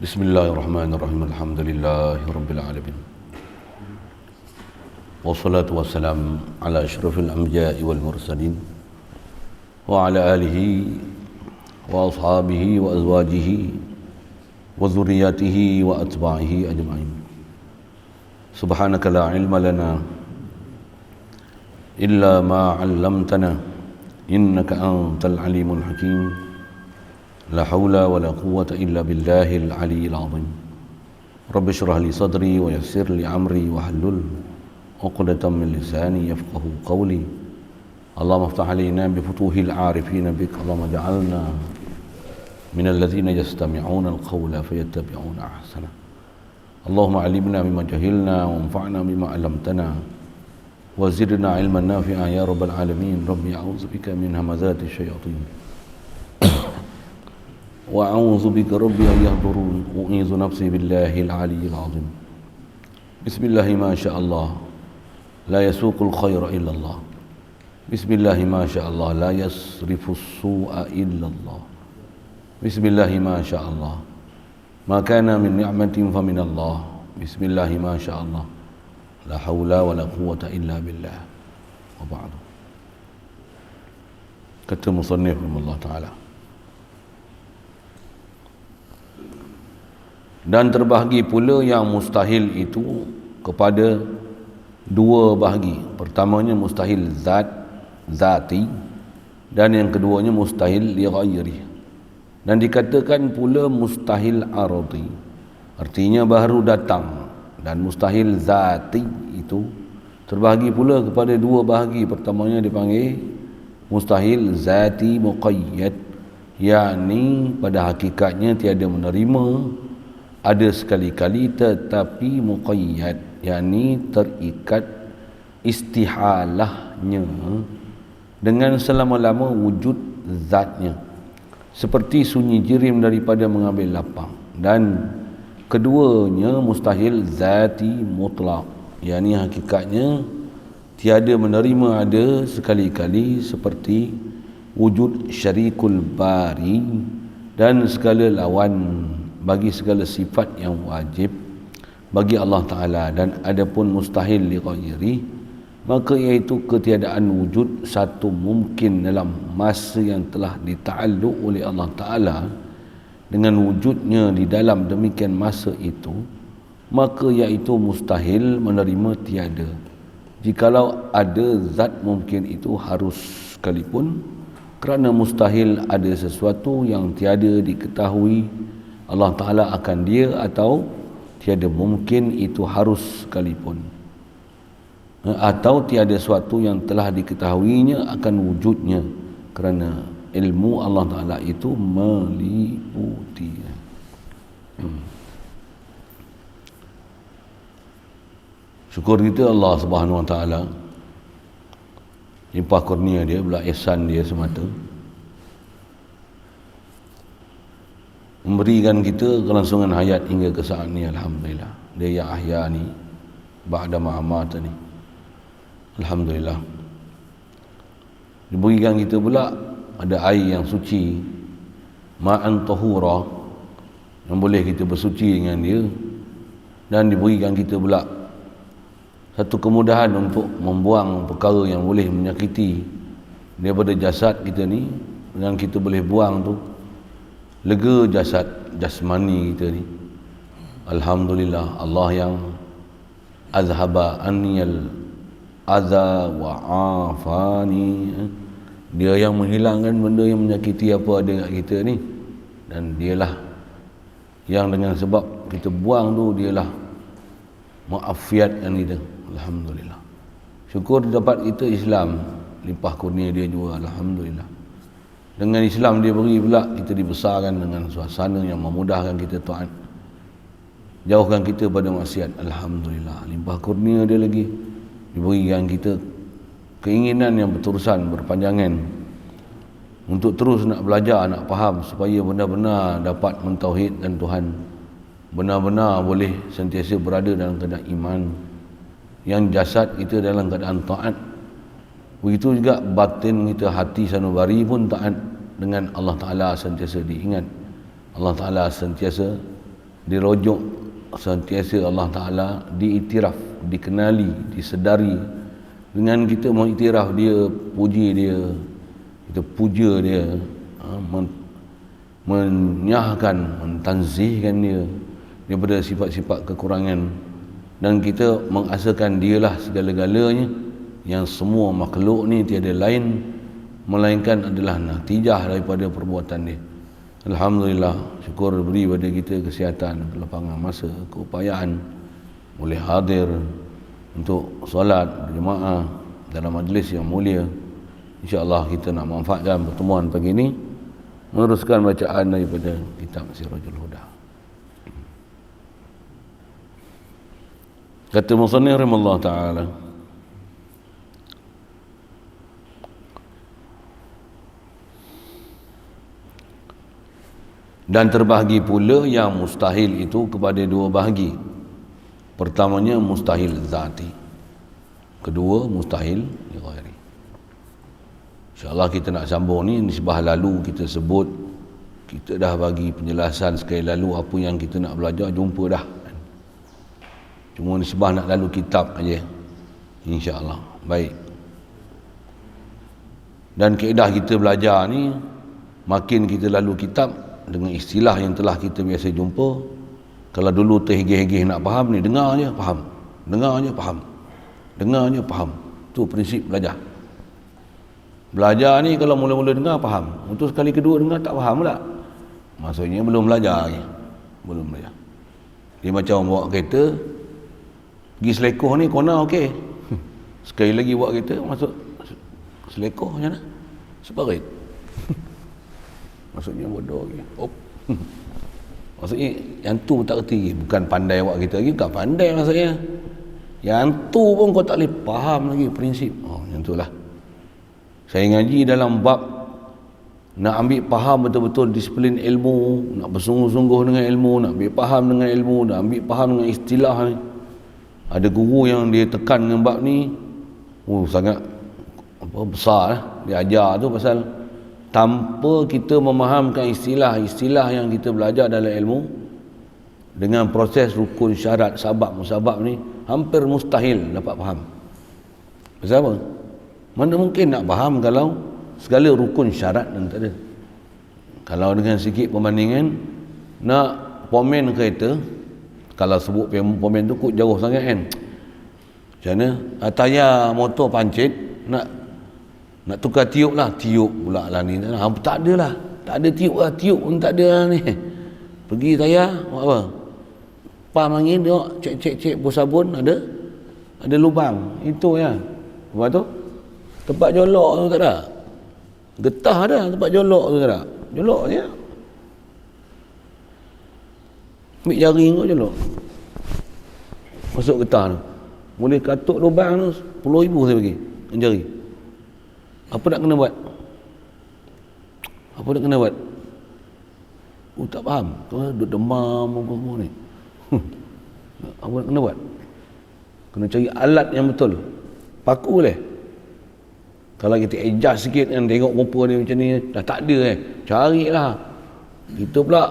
Bismillahirrahmanirrahim. Alhamdulillahirabbil alamin. Wassalatu wassalamu ala asyrafil anbiya'i wal mursalin wa ala alihi wa ashabihi wa azwajihi wa dzurriyyatihi wa atba'ihi ajma'in. Subhanaka la ilma lana illa ma 'allamtana innaka antal alimul hakim. La haula wa la quwwata illa billahil aliyyil azim. Rabbi shrah li sadri wa yassir li amri wa hlul 'uqdatam min lisani yafqahu qawli. Allahumma iftah 'alaina bi futuhil 'arifin bik. Allahumma ja'alna min alladhina yastami'una al-qawla fayattabi'una ahsana. Allahumma 'allimna mimma jahilna wa anfa'na bima 'allamtana wa zidna 'ilman nafi'a ya rabbal alamin. Rabbi a'udzu bika min hamazati syayatin wa a'udzu bika rabbi an yahdurun. U'izu nafsi billahil aliyyil azim. Bismillah ma sya'allah la yasuqul khaira illa Allah. Bismillah ma sya'allah la yasrifus su'a illa Allah. Bismillah ma sya'allah ma kana min ni'matin fa min Allah. Bismillah ma sya'allah la haula wa la quwwata illa billah. Wa ba'du. Kata musannif Allah Ta'ala, dan terbahagi pula yang mustahil itu kepada dua bahagi. Pertamanya mustahil zati, dan yang keduanya mustahil li ghairi. Dan dikatakan pula mustahil ardi, artinya baru datang. Dan mustahil zati itu terbahagi pula kepada dua bahagi. Pertamanya dipanggil mustahil zati muqayyad, yakni pada hakikatnya tiada menerima, ada sekali-kali tetapi muqayyad, yakni terikat istihalahnya dengan selama-lama wujud zatnya, seperti sunyi jirim daripada mengambil lapang. Dan keduanya mustahil zati mutlak, yakni hakikatnya tiada menerima ada sekali-kali, seperti wujud syarikul bari dan segala lawan bagi segala sifat yang wajib bagi Allah Ta'ala. Dan adapun mustahil li ghairi, maka iaitu ketiadaan wujud satu mungkin dalam masa yang telah dita'alluq oleh Allah Ta'ala dengan wujudnya di dalam demikian masa itu, maka iaitu mustahil menerima tiada. Jikalau ada zat mungkin itu harus sekalipun, kerana mustahil ada sesuatu yang tiada diketahui Allah Ta'ala akan dia, atau tiada mungkin itu harus sekalipun, atau tiada sesuatu yang telah diketahuinya akan wujudnya, kerana ilmu Allah Ta'ala itu meliputi. Syukur kita Allah Subhanahu Wa Ta'ala, limpah kurnia dia, belah ihsan dia semata, memberikan kita kelangsungan hayat hingga ke saat ni. Alhamdulillah, dia yang ahya ni ba'da ma'amat ni. Alhamdulillah, diberikan kita pula ada air yang suci, ma'an tahura, yang boleh kita bersuci dengan dia. Dan diberikan kita pula satu kemudahan untuk membuang perkara yang boleh menyakiti daripada jasad kita ni. Dan kita boleh buang tu, lega jasmani kita ni. Alhamdulillah, Allah yang azhaba anniyal adza wa afani, dia yang menghilangkan benda yang menyakiti apa ada kat kita ni. Dan dialah yang dengan sebab kita buang tu, dialah muafiatkan kita. Alhamdulillah, syukur dapat kita Islam, limpah kurnia dia juga. Alhamdulillah, dengan Islam dia beri pula kita dibesarkan dengan suasana yang memudahkan kita taat, jauhkan kita pada maksiat. Alhamdulillah, limpah kurnia dia lagi, diberikan kita keinginan yang berterusan, berpanjangan, untuk terus nak belajar, nak faham, supaya benar-benar dapat mentauhidkan Tuhan, benar-benar boleh sentiasa berada dalam keadaan iman, yang jasad kita dalam keadaan taat. Begitu juga batin kita, hati sanubari pun taat dengan Allah Ta'ala, sentiasa diingat. Allah Ta'ala sentiasa dirujuk sentiasa Allah Ta'ala diiktiraf, dikenali, disedari. Dengan kita mengiktiraf dia, puji dia, kita puja dia, menyahkan, mentanzihkan dia daripada sifat-sifat kekurangan, dan kita mengasakan dialah segala-galanya, yang semua makhluk ni tiada lain melainkan adalah natijah daripada perbuatan dia. Alhamdulillah, syukur beri pada kita kesihatan, kelapangan masa, keupayaan boleh hadir untuk solat berjemaah dalam majlis yang mulia. InsyaAllah kita nak manfaatkan pertemuan pagi ini meneruskan bacaan daripada kitab Sirajul Huda. Kata musannif rahimahullah ta'ala, dan terbahagi pula yang mustahil itu kepada dua bahagi. Pertamanya mustahil zati, kedua mustahil li ghairi. InsyaAllah kita nak sambung ni. Nisbah lalu kita sebut, kita dah bagi penjelasan sekali lalu apa yang kita nak belajar, jumpa dah. Cuma nisbah nak lalu kitab aja, insya-Allah. Baik. Dan kaedah kita belajar ni, makin kita lalu kitab dengan istilah yang telah kita biasa jumpa. Kalau dulu terhegeh-hegeh nak faham ni, dengar je faham, dengar je faham, dengar je faham. Tu prinsip belajar. Belajar ni kalau mula-mula dengar faham, untuk sekali kedua dengar tak faham pula, maksudnya belum belajar lagi. Belum belajar. Dia macam bawa kereta pergi Selekoh ni, kona okey. Sekali lagi bawa kereta masuk Selekoh macam mana? Separit. Maksudnya bodoh lagi. Maksudnya yang tu tak kerti, bukan pandai awak kita lagi, bukan pandai maksudnya. Yang tu pun kau tak boleh faham lagi prinsip. Yang tu lah. Saya ngaji dalam bab nak ambil faham betul-betul disiplin ilmu, nak bersungguh-sungguh dengan ilmu, nak ambil faham dengan ilmu, nak ambil faham dengan istilah ni. Ada guru yang dia tekan dengan bab ni, sangat besar lah. Dia ajar tu pasal tanpa kita memahamkan istilah-istilah yang kita belajar dalam ilmu, dengan proses rukun, syarat, sabab, musabab ni hampir mustahil dapat faham. Pasal apa? Mana mungkin nak faham kalau segala rukun syarat dan tak ada. Kalau dengan sikit perbandingan, nak pomen kereta, kalau sebut pomen tu kut jauh sangat kan, macam mana? Tayar motor pancit, nak tukar tiup lah, tiup pula lah ni. Tak ada lah, tak ada tiup lah, tiup pun tak ada lah ni. Pergi tayar, buat apa? Pam angin, tengok, cek bos sabun, ada lubang, itu ya. Lepas tu, tempat jolok tu tak ada. Getah ada, tempat jolok tu tak ada. Jolok je. Ambil jari kau jolok. Masuk getah tu. Boleh katuk lubang tu, 10,000 saya bagi, dengan jari. Apa nak kena buat? Apa nak kena buat? Tak faham. Kau duduk demam apa-apa ni. Apa nak kena buat? Kena cari alat yang betul. Paku boleh. Kalau kita adjust sikit kan, tengok rupa ni macam ni, dah tak ada carilah. Kita pula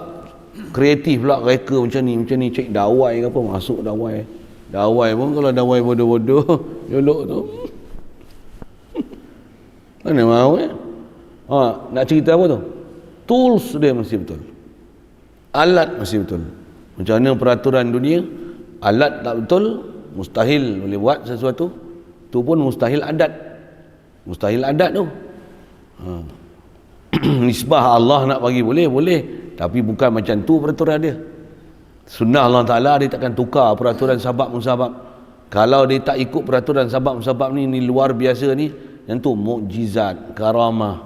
kreatif pula, reka macam ni, cek dawai ke apa, masuk dawai. Dawai pun kalau dawai bodoh-bodoh, jolok tu. Mana mahu nak cerita apa tu? Tools dia mesti betul. Alat mesti betul. Macam mana peraturan dunia, alat tak betul, mustahil boleh buat sesuatu. Tu pun mustahil adat. Mustahil adat tu. Nisbah Allah nak bagi boleh, tapi bukan macam tu peraturan dia. Sunnah Allah Ta'ala, dia takkan tukar peraturan sabab musabab. Kalau dia tak ikut peraturan sabab musabab ni luar biasa ni, yang tu mukjizat, karamah,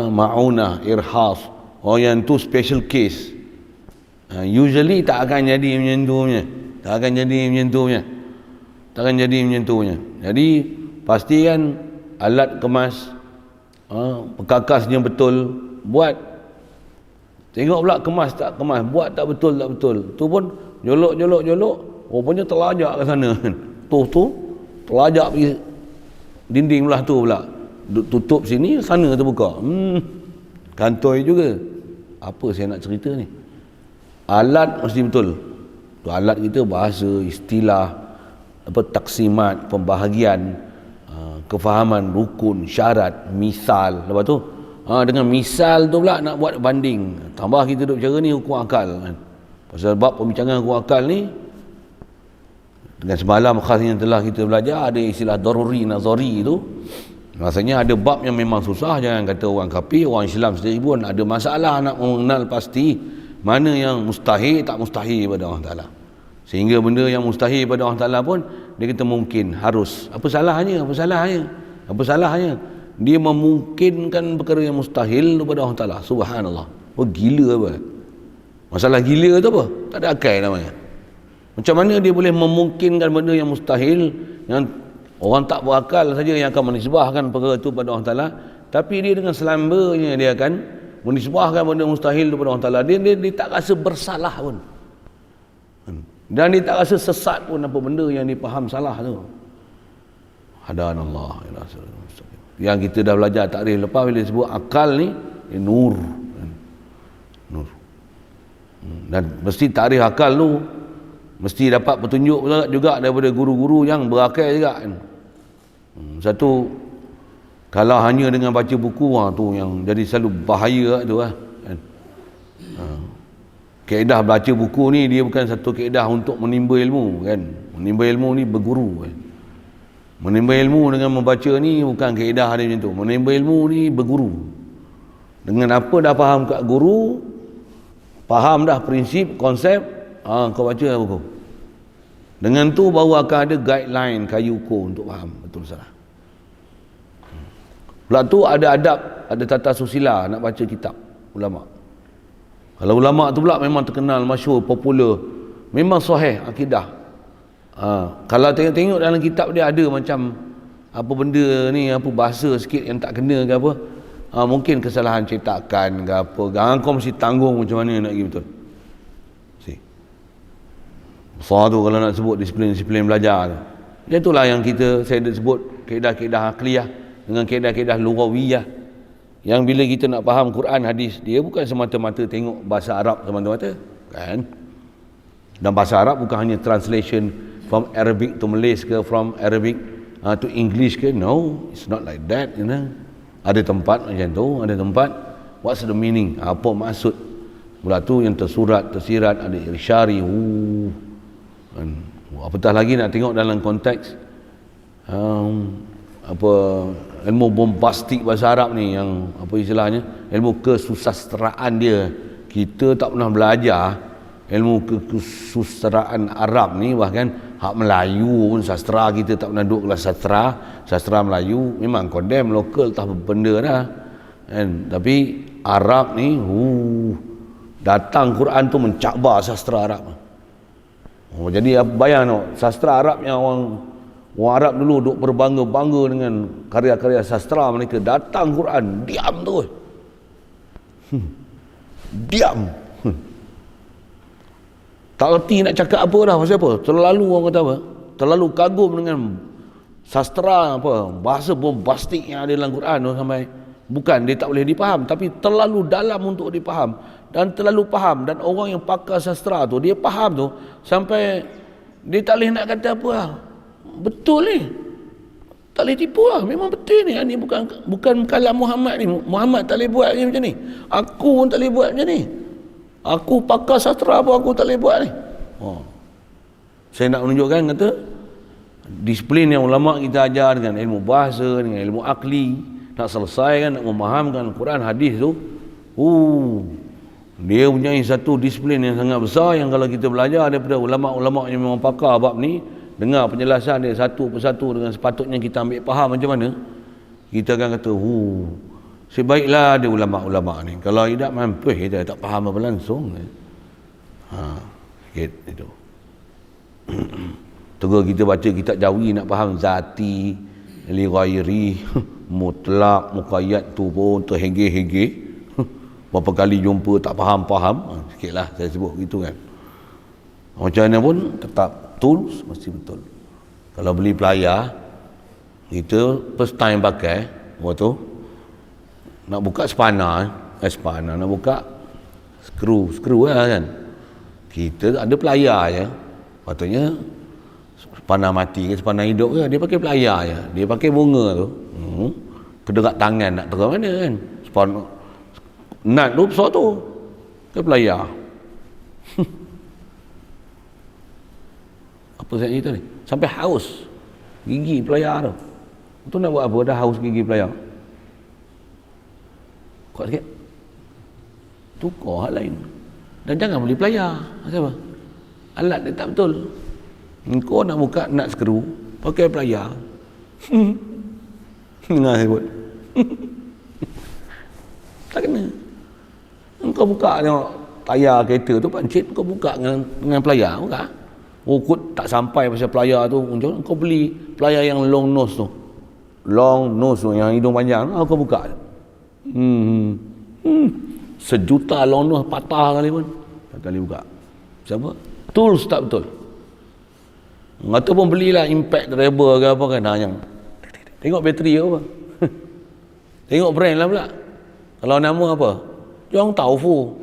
ma'unah, irhas. Yang tu special case. Usually tak akan jadi menyentuhnya. Tak akan jadi menyentuhnya. Jadi pastikan alat kemas, perkakasnya betul, buat. Tengok pula kemas tak kemas, buat tak betul. Tu pun jolok, rupanya terlajak ke sana. Tu terlajak pergi dinding belah tu pula. Tutup sini, sana terbuka. Kantoi juga. Apa saya nak cerita ni? Alat mesti betul. Tu alat kita bahasa, istilah, taksimat, pembahagian, kefahaman, rukun, syarat, misal. Lepas tu dengan misal tu pula nak buat banding. Tambah kita duk bicara ni hukum akal kan. Pasal bab pembincangan hukum akal ni, dengan semalam khas yang telah kita belajar, ada istilah daruri nazari tu. Maksudnya ada bab yang memang susah. Jangan kata orang kafir, orang Islam sendiri pun ada masalah nak mengenal pasti mana yang mustahil, tak mustahil pada Allah Ta'ala. Sehingga benda yang mustahil pada Allah Ta'ala pun dia kata mungkin, harus. Apa salahnya? Dia memungkinkan perkara yang mustahil kepada Allah Ta'ala. Subhanallah. Oh, gila apa? Masalah gila tu apa? Tak ada akal namanya. Macam mana dia boleh memungkinkan benda yang mustahil, yang orang tak berakal saja yang akan menisbahkan perkara itu pada Allah Ta'ala, tapi dia dengan selambanya dia akan menisbahkan benda mustahil kepada Allah Ta'ala. Dia tak rasa bersalah pun, dan dia tak rasa sesat pun apa benda yang dipaham salah tu. Hadanallah. Yang kita dah belajar takrif lepas, bila sebut akal ni nur. Dan mesti takrif akal tu mesti dapat petunjuk juga daripada guru-guru yang berakal juga kan. Satu, kalau hanya dengan baca buku tu yang jadi selalu bahaya tu kan. Kaedah baca buku ni dia bukan satu kaedah untuk menimba ilmu kan. Menimba ilmu ni berguru kan. Menimba ilmu dengan membaca ni bukan kaedah dia macam tu. Menimba ilmu ni berguru. Dengan apa dah faham kat guru, faham dah prinsip, konsep, kau baca buku. Dengan tu baru akan ada guideline, kayu ukur untuk faham betul salah. Pula tu ada adab, ada tata susila nak baca kitab ulama. Kalau ulama tu pula memang terkenal, masyhur, popular, memang sahih akidah. Kalau tengok-tengok dalam kitab dia ada macam apa benda ni, apa bahasa sikit yang tak kena ke apa, mungkin kesalahan cetakan ke apa, kau mesti tanggung macam mana nak pergi betul. Besar tu kalau nak sebut disiplin-disiplin belajar tu. Itulah yang saya sebut kaedah-kaedah akliyah dengan kaedah-kaedah lughawiyah, yang bila kita nak faham Quran, hadis, dia bukan semata-mata tengok bahasa Arab semata-mata kan. Dan bahasa Arab bukan hanya translation from Arabic to Malays ke, from Arabic to English ke. No, it's not like that, you know. Ada tempat macam tu, ada tempat what's the meaning, apa maksud. Mula tu yang tersurat, tersirat, ada irsyari, apatah lagi nak tengok dalam konteks apa ilmu bombastik bahasa Arab ni, yang apa istilahnya, ilmu kesusasteraan dia. Kita tak pernah belajar ilmu kesusasteraan Arab ni, bahkan hak Melayu pun sastra kita tak pernah duduk kelas sastra Melayu, memang condemn lokal tak benda dah kan. Tapi Arab ni datang Quran tu mencabar sastra Arab. Jadi bayang tau, sastra Arab yang orang Arab dulu duk berbangga-bangga dengan karya-karya sastra mereka, datang Quran diam terus. Diam. Tak erti nak cakap apa dah, pasal apa? Terlalu orang kata apa? Terlalu kagum dengan sastra apa, bahasa bombastik yang ada dalam Quran tu, sampai bukan dia tak boleh dipaham, tapi terlalu dalam untuk dipaham. Dan terlalu faham, dan orang yang pakar sastra tu dia faham tu sampai dia tak boleh nak kata apa lah. Betul ni, tak boleh tipu lah, memang betul ni. Ini bukan kalam Muhammad ni. Muhammad tak boleh buat ni macam ni, aku pun tak boleh buat macam ni. Aku pakar sastra apa aku tak boleh buat ni. Saya nak menunjukkan kata disiplin yang ulama kita ajar dengan ilmu bahasa, dengan ilmu akli, nak selesaikan, nak memahamkan Quran hadis tu, dia punya satu disiplin yang sangat besar, yang kalau kita belajar daripada ulama-ulama yang memang pakar bab ni, dengar penjelasan dia satu persatu dengan sepatutnya kita ambil faham macam mana, kita akan kata sebaiklah ada ulama-ulama ni. Kalau tidak mampu kita tak faham apa langsung. Itu. Terus kita baca kitab Jawi nak faham zati, li ghairi, mutlak, muqayyad tu pun terhege-hege. Berapa kali jumpa tak faham-faham, sikitlah saya sebut gitu kan. Macam mana pun tetap tools mesti betul. Kalau beli pelayar, kita first time pakai waktu nak buka spana, nak buka skru lah kan. Kita ada pelayar je. Patutnya sepanah mati ke sepanah hidup ke, dia pakai pelayar je. Dia pakai bunga tu. Kedekat tangan nak terus mana kan. Sepanah nat tu besar tu. Ke pelayar. Apa saya cerita ni? Sampai haus gigi pelayar tu. Tu nak buat apa? Dah haus gigi pelayar. Kuat sikit. Tukar hal lain. Dan jangan beli pelayar. Kenapa? Alat dia tak betul. Kau nak buka nut skru pakai pelayar. Dengar saya buat. Tak kena. Kau buka tengok tayar kereta tu pancit, kau buka dengan pelayar, buka. Ukut tak sampai pasal pelayar tu, kau beli pelayar yang long nose tu. Long nose tu yang hidung panjang, kau buka. Sejuta long nose patah kali pun. Tak kali buka. Siapa? Tools tak betul. Ataupun belilah impact driver ke apa kan, yang tengok bateri apa. Tengok brand lah pula. Kalau nama apa? Yong Taufu.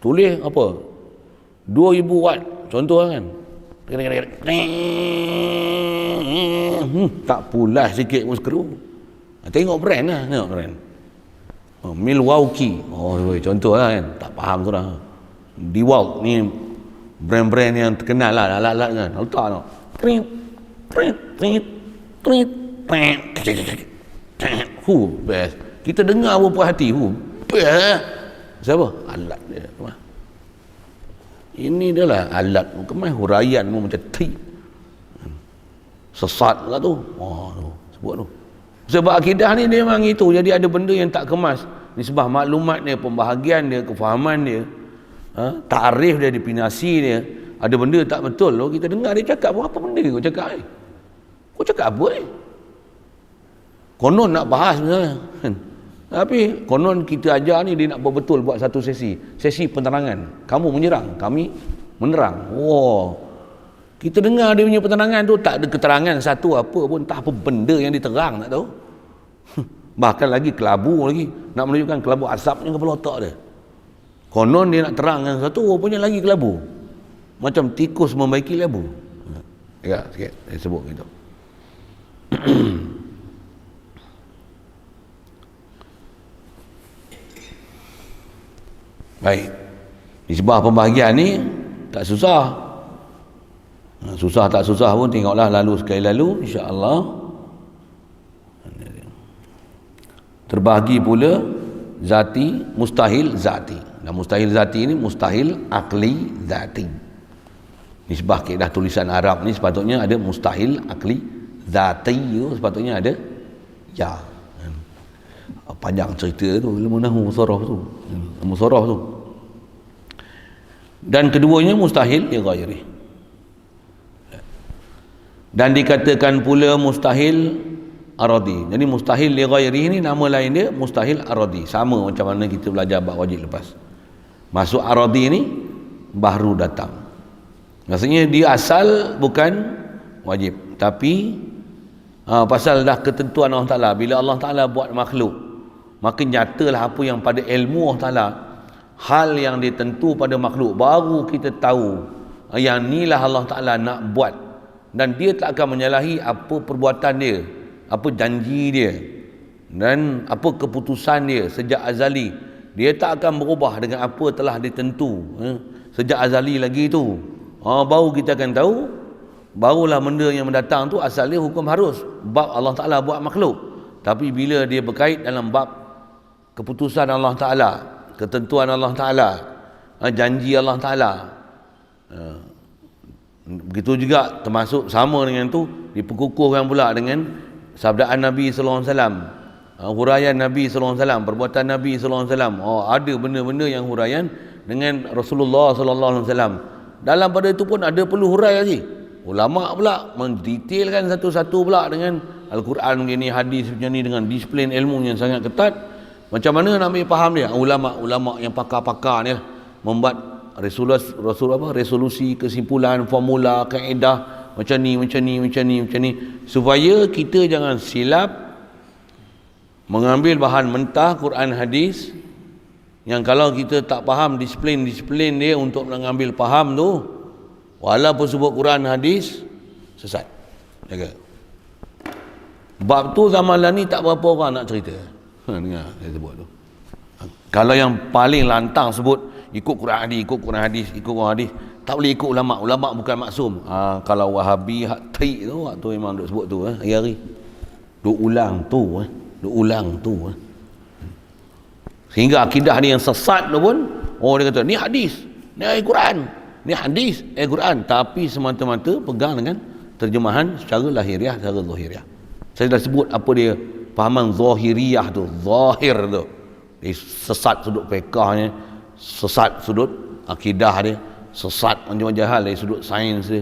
Tulis apa? 2000 watt. Contoh kan. Tak pulas sikit pun skru. Tengok brand lah. Tengok brand. Milwaukee. Contoh lah kan. Tak faham tu lah. DeWalt ni brand-brand yang terkenal lah. Alat-alat kan. Letak tau. Best. Kita dengar pun puas hati. Best. Siapa? Alat dia. Ini dia lah alat. Kemai huraian pun macam tip. Sesat lah tu. Sebut tu. Sebab akidah ni dia memang itu. Jadi ada benda yang tak kemas. Nisbah maklumat dia, pembahagian dia, kefahaman dia, ta'arif dia, definasi dia. Ada benda tak betul. Kalau kita dengar dia cakap, apa benda kau cakap ni? Kau cakap apa ni? Konon nak bahas misalnya. Tapi konon kita ajar ni dia nak betul buat satu sesi penerangan. Kamu menyerang, kami menerang. Kita dengar dia punya penerangan tu tak ada keterangan satu apa pun, tak apa benda yang diterang, tak tahu. Bahkan lagi kelabu lagi, nak menunjukkan kelabu asapnya kepala otak dia. Konon dia nak terangkan satu, rupanya lagi kelabu. Macam tikus membaiki labu. Ya, sikit saya sebut gitu. Baik. Nisbah pembahagian ni tak susah. Susah tak susah pun tengoklah lalu sekali lalu, insya-Allah. Terbahagi pula zati, mustahil zati. Dan mustahil zati ni mustahil akli zati. Nisbah kaedah tulisan Arab ni sepatutnya ada mustahil akli zati, sepatutnya ada ya. Panjang cerita tu ilmu nahwu musarraf tu. Dan keduanya mustahil li ghairi. Dan dikatakan pula mustahil aradi. Jadi mustahil li ghairi ni nama lain dia mustahil aradi. Sama macam mana kita belajar bab wajib lepas. Masuk aradi ni baru datang. Maksudnya dia asal bukan wajib, tapi pasal dah ketentuan Allah Ta'ala. Bila Allah Ta'ala buat makhluk, maka nyatalah apa yang pada ilmu Allah Ta'ala, hal yang ditentu pada makhluk, baru kita tahu yang inilah Allah Ta'ala nak buat. Dan dia tak akan menyalahi apa perbuatan dia, apa janji dia, dan apa keputusan dia sejak azali. Dia tak akan berubah dengan apa telah ditentu sejak azali lagi tu. Baru kita akan tahu, barulah benda yang mendatang tu asal dia hukum harus. Bab Allah Ta'ala buat makhluk. Tapi bila dia berkait dalam bab keputusan Allah Ta'ala, ketentuan Allah Ta'ala, janji Allah Ta'ala, begitu juga termasuk sama dengan tu diperkukuhkan pula dengan sabdaan Nabi sallallahu alaihi wasallam, huraian Nabi sallallahu alaihi wasallam, perbuatan Nabi sallallahu alaihi wasallam. Ada benda-benda yang huraian dengan Rasulullah sallallahu alaihi wasallam. Dalam pada itu pun ada perlu hurai lagi. Ulama pula mendetailkan satu-satu pula dengan Al-Quran begini, hadis macam ni, dengan disiplin ilmu yang sangat ketat. Macam mana nak ambil faham dia? Ulama yang pakar-pakar ni membuat resolusi, kesimpulan, formula, kaedah macam ni supaya kita jangan silap mengambil bahan mentah Quran hadis yang kalau kita tak faham disiplin dia untuk mengambil faham tu, walaupun sebut Quran hadis, sesat. Jaga. Bab tu zaman lah ni tak berapa orang nak cerita. Dengar saya sebut tu. Kalau yang paling lantang sebut ikut Quran hadis, tak boleh ikut ulama. Ulama bukan maksum. Kalau Wahabi hak taik tu, waktu memang duk sebut tu hari-hari. Duk ulang tu. Sehingga akidah dia yang sesat tu pun, dia kata ni hadis, ni Al-Quran, ni hadis, Al-Quran, tapi semata-mata pegang dengan terjemahan secara lahiriah, secara zahiriah. Saya dah sebut apa dia fahaman zahiriah tu, zahir tu. Dia sesat sudut fiqahnya, sesat sudut akidah dia, sesat macam-macam hal dari sudut sains dia.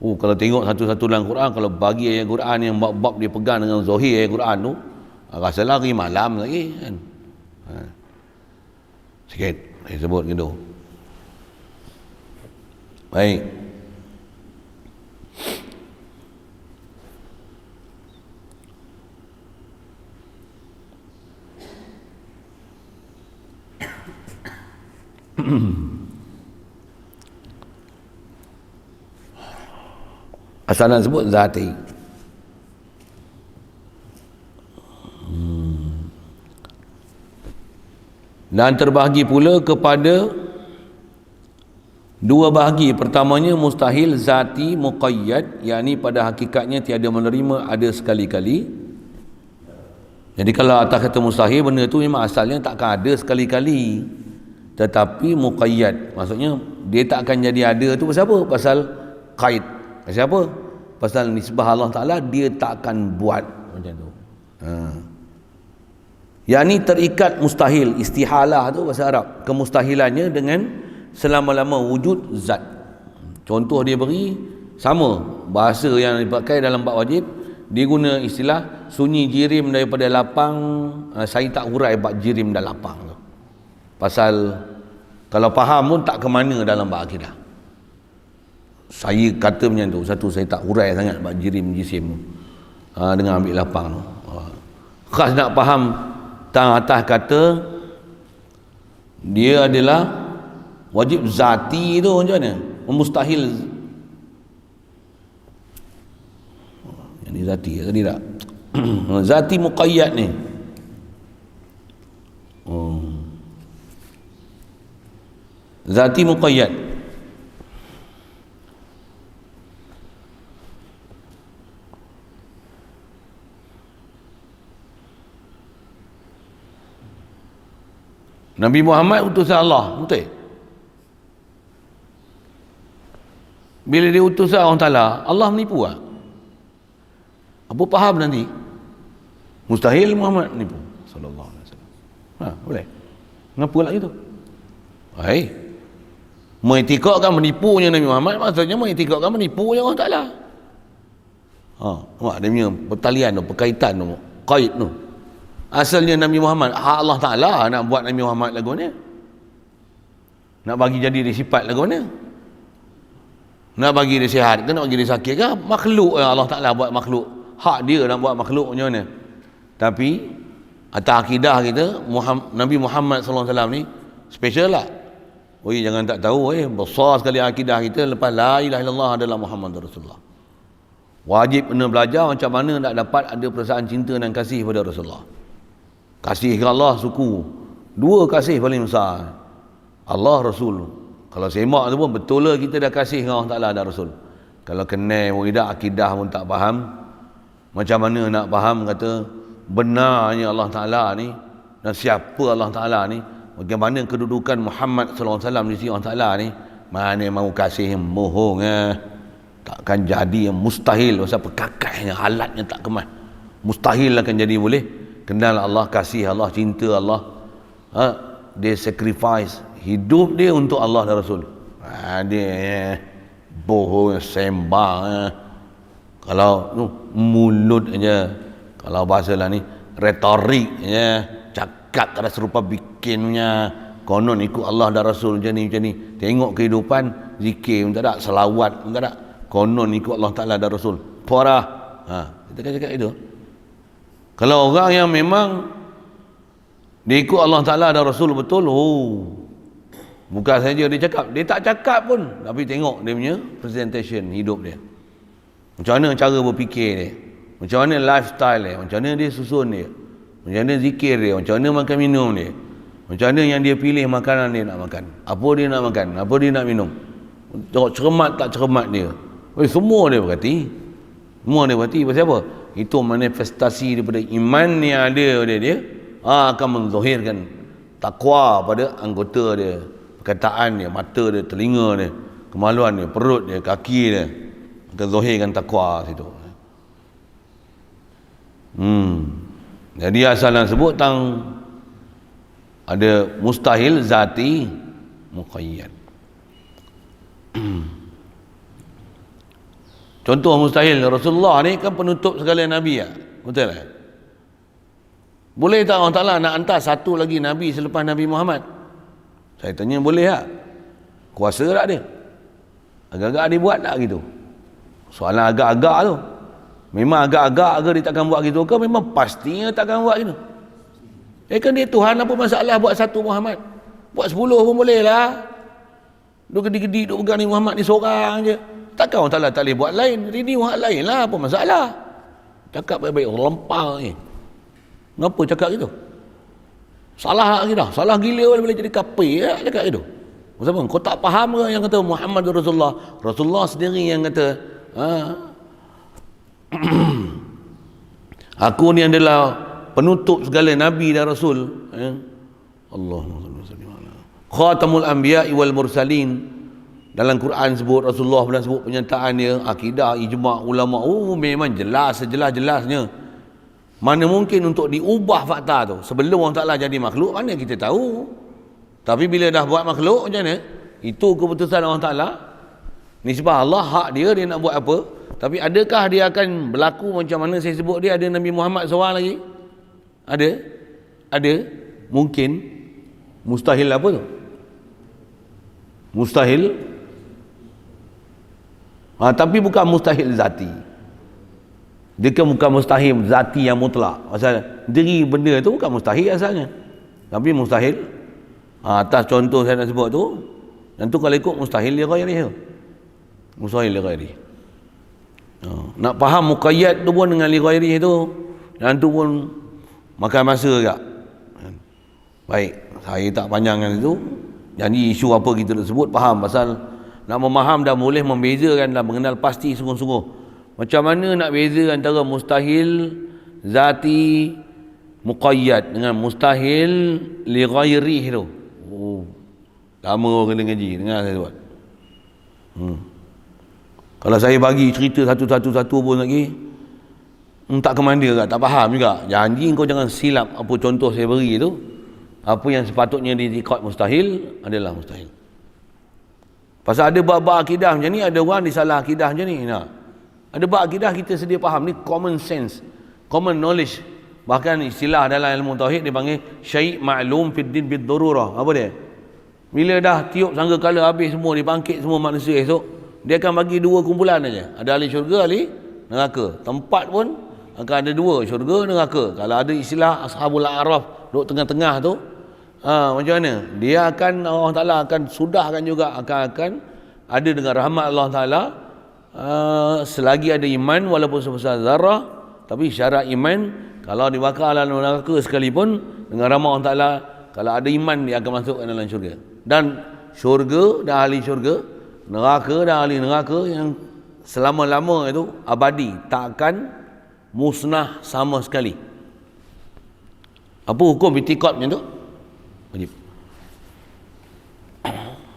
Kalau tengok satu-satu dalam Quran, kalau bagi ayat Quran yang bab dia pegang dengan zahir ayat Quran tu, rasa lari malam lagi kan. Sikit saya sebut gitu. Baik. Asal nak sebut zati. Dan terbahagi pula kepada dua bahagi. Pertamanya mustahil zati muqayyad, yakni pada hakikatnya tiada menerima, ada sekali-kali. Jadi kalau atas kata mustahil, benda tu memang asalnya takkan ada sekali-kali, tetapi muqayyad, maksudnya dia tak akan jadi ada tu pasal apa? Pasal qaid. Pasal apa? Pasal nisbah Allah Ta'ala, dia tak akan buat macam tu. Yang ni terikat mustahil, istihalah tu bahasa Arab, kemustahilannya dengan selama-lama wujud zat. Contoh dia beri sama bahasa yang dipakai dalam bab wajib, dia guna istilah sunyi jirim daripada lapang, saya tak hurai bab jirim dan lapang tu. Pasal kalau faham pun tak ke mana dalam bab akidah. Saya kata macam tu, satu saya tak hurai sangat bab jirim jisim dengan ambil lapang tu. Khas nak faham tang atas kata dia adalah wajib zati tu macam mana? Mustahil. Yang ni zati tadi tak? Zati muqayyad ni. Zati muqayyad. Nabi Muhammad utusan Allah, betul? Bila dia utusan Allah Ta'ala, Allah menipu tak? Apa faham nanti? Mustahil Muhammad menipu sallallahu alaihi wasallam. Boleh? Kenapa lah itu? Mengiktikadkan menipunya Nabi Muhammad, maksudnya mengiktikadkan menipunya Allah Ta'ala. Nampak dia punya pertalian tu, perkaitan tu, qaid tu. Asalnya Nabi Muhammad, Allah Ta'ala nak buat Nabi Muhammad lagu ni, nak bagi jadi dia sifat lagu ni, nak bagi dia sihat ke, nak bagi dia sakit ke, makhluk Allah Ta'ala buat makhluk, hak dia nak buat makhluk macam mana. Tapi atas akidah kita, Nabi Muhammad SAW ni special lah. Jangan tak tahu, besar sekali akidah kita lepas la ilaha illallah adalah Muhammad Rasulullah. Wajib kena belajar macam mana nak dapat ada perasaan cinta dan kasih pada Rasulullah. Kasih ke Allah suku, dua kasih paling besar, Allah Rasul. Kalau semak tu pun betul lah kita dah kasih dengan Allah Ta'ala dan Rasul. Kalau kenal muidah akidah pun tak faham, macam mana nak faham kata benarnya Allah Ta'ala ni dan siapa Allah Ta'ala ni, bagaimana kedudukan Muhammad SAW di sisi Allah Ta'ala ni, mana mau kasih yang mohong takkan jadi, yang mustahil. Pasal perkakainya, halatnya tak kemas, mustahil akan jadi boleh. Kenal Allah, kasih Allah, cinta Allah, dia sacrifice hidup dia untuk Allah dan Rasul. Dia bohong, sembang, kalau mulut aja, kalau bahasa lah ni retorik aja, cakap tak ada serupa bikinnya, konon ikut Allah dan Rasul macam ni. Tengok kehidupan, zikir pun tak ada, selawat pun tak ada, konon ikut Allah Ta'ala dan Rasul. Kita kan cakap itu. Kalau orang yang memang Dia ikut Allah Ta'ala dan Rasul betul. Bukan saja dia cakap, dia tak cakap pun, tapi tengok dia punya presentation hidup dia. Macam mana cara berfikir dia, macam mana lifestyle dia, macam mana dia susun dia, macam mana zikir dia, macam mana makan minum dia, macam mana yang dia pilih makanan dia nak makan, apa dia nak makan, apa dia nak minum, tengok cermat tak cermat dia. Semua dia berhati. Semua dia berhati. Pasal apa? Itu manifestasi daripada iman yang ada pada dia, akan menzahirkan takwa pada anggota dia, perkataan dia, mata dia, telinga dia, kemaluan dia, perut dia, kaki dia, akan zahirkan takwa situ. Jadi asalan sebut tang ada mustahil zati muqayyad. Contoh mustahil, Rasulullah ni kan penutup segala nabi ya. Betul tak? Boleh tak Allah Ta'ala nak hantar satu lagi nabi selepas Nabi Muhammad? Saya tanya boleh tak? Kuasa tak dia? Agak-agak dia buat tak gitu? Soalan agak-agak tu. Memang agak-agak ke dia takkan buat gitu ke? Memang pastinya takkan buat gitu. Kan dia Tuhan, apa masalah buat satu Muhammad? Buat 10 pun boleh lah. Duk gedi-gedi duk pegang ni Muhammad ni seorang je. Takkan Allah Ta'ala tak boleh buat lain? Ini buat lain lah, apa masalah? Cakap baik-baik, orang lempang ni. Kenapa cakap gitu? Salah lagi dah. Salah gila boleh jadi kafir ya, cakap gitu. Kenapa? Kau tak faham ke yang kata Muhammad Rasulullah? Rasulullah sendiri yang kata, aku ni adalah penutup segala nabi dan rasul. Allahumma salli ala khatamul anbiya'i wal mursalin. Dalam Quran sebut, Rasulullah pernah sebut pernyataan dia, akidah, ijma' ulama. Memang jelas, sejelas-jelasnya. Mana mungkin untuk diubah fakta tu. Sebelum Allah Ta'ala jadi makhluk, mana kita tahu. Tapi bila dah buat makhluk, macam mana? Itu keputusan Allah Ta'ala. Nisbah Allah, hak dia, dia nak buat apa. Tapi adakah dia akan berlaku macam mana saya sebut dia? Ada Nabi Muhammad seorang lagi? Ada? Mungkin. Mustahil apa tu? Mustahil. Tapi bukan mustahil zati. Dia kan bukan mustahil zati yang mutlak. Pasal diri benda tu bukan mustahil asalnya. Tapi mustahil. Atas contoh saya nak sebut tu. Dan tu kalau ikut mustahil li ghairi. Mustahil li ghairi. Nak faham muqayyad tu pun dengan li ghairi tu. Dan tu pun makan masa juga. Baik, saya tak panjangkan itu. Jadi isu apa kita nak sebut faham. Pasal nak memaham dan boleh membezakan dan mengenal pasti sungguh-sungguh. Macam mana nak beza antara mustahil zati muqayyad dengan mustahil li ghairih tu. Lama orang kena ngaji, dengar saya buat. Kalau saya bagi cerita satu-satu pun lagi, tak kemana juga, tak faham juga. Janji kau jangan silap apa contoh saya beri tu. Apa yang sepatutnya diikut mustahil adalah mustahil. Pasal ada bab-bab akidah macam ni, ada orang disalah akidah macam ni. Ada bab akidah kita sedia faham, ni common sense, common knowledge. Bahkan istilah dalam ilmu tauhid dipanggil syai' ma'lum fid din bid darurah. Apa dia? Bila dah tiup sangkakala habis semua, dibangkit semua manusia esok, dia akan bagi dua kumpulan aja. Ada ahli syurga, ahli neraka. Tempat pun akan ada dua, syurga, neraka. Kalau ada istilah ashabul a'raf duduk tengah-tengah tu, macam mana? Dia akan, Allah Ta'ala akan sudahkan juga, akan ada dengan rahmat Allah Ta'ala. Selagi ada iman walaupun sebesar zarah, tapi syarat iman kalau dibakar dalam neraka sekalipun, dengan rahmat Allah Ta'ala, kalau ada iman dia akan masuk ke dalam syurga. Dan syurga dan ahli syurga, neraka dan ahli neraka yang selama-lama itu abadi, tak akan musnah sama sekali. Apa hukum itikad macam tu? Wajib.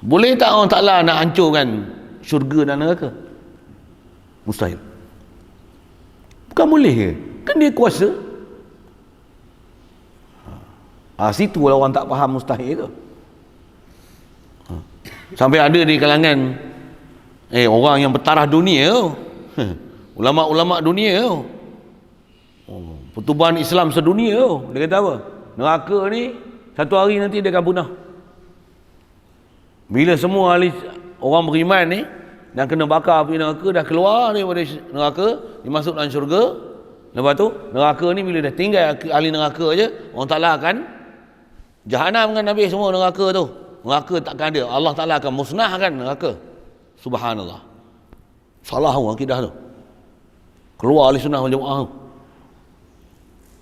Boleh tak Allah Ta'ala nak hancurkan syurga dan neraka? Mustahil. Bukan boleh ke? Kan dia kuasa. Situ lah orang tak faham mustahil tu. Sampai ada di kalangan orang yang bertaraf dunia tu. Ulama-ulama dunia tu. Pertubuhan Islam sedunia tu. Dia kata apa? Neraka ni satu hari nanti dia akan punah. Bila semua ahli orang beriman ni dan kena bakar api neraka dah keluar daripada neraka, dimasuk dalam syurga, lepas tu neraka ni bila dah tinggal ahli neraka aja, Allah Ta'ala akan Jahanam kan habis semua neraka tu. Neraka takkan ada. Allah Ta'ala akan musnahkan neraka. Subhanallah. Salah akidah tu. Keluar ahli sunnah wal jamaah tu.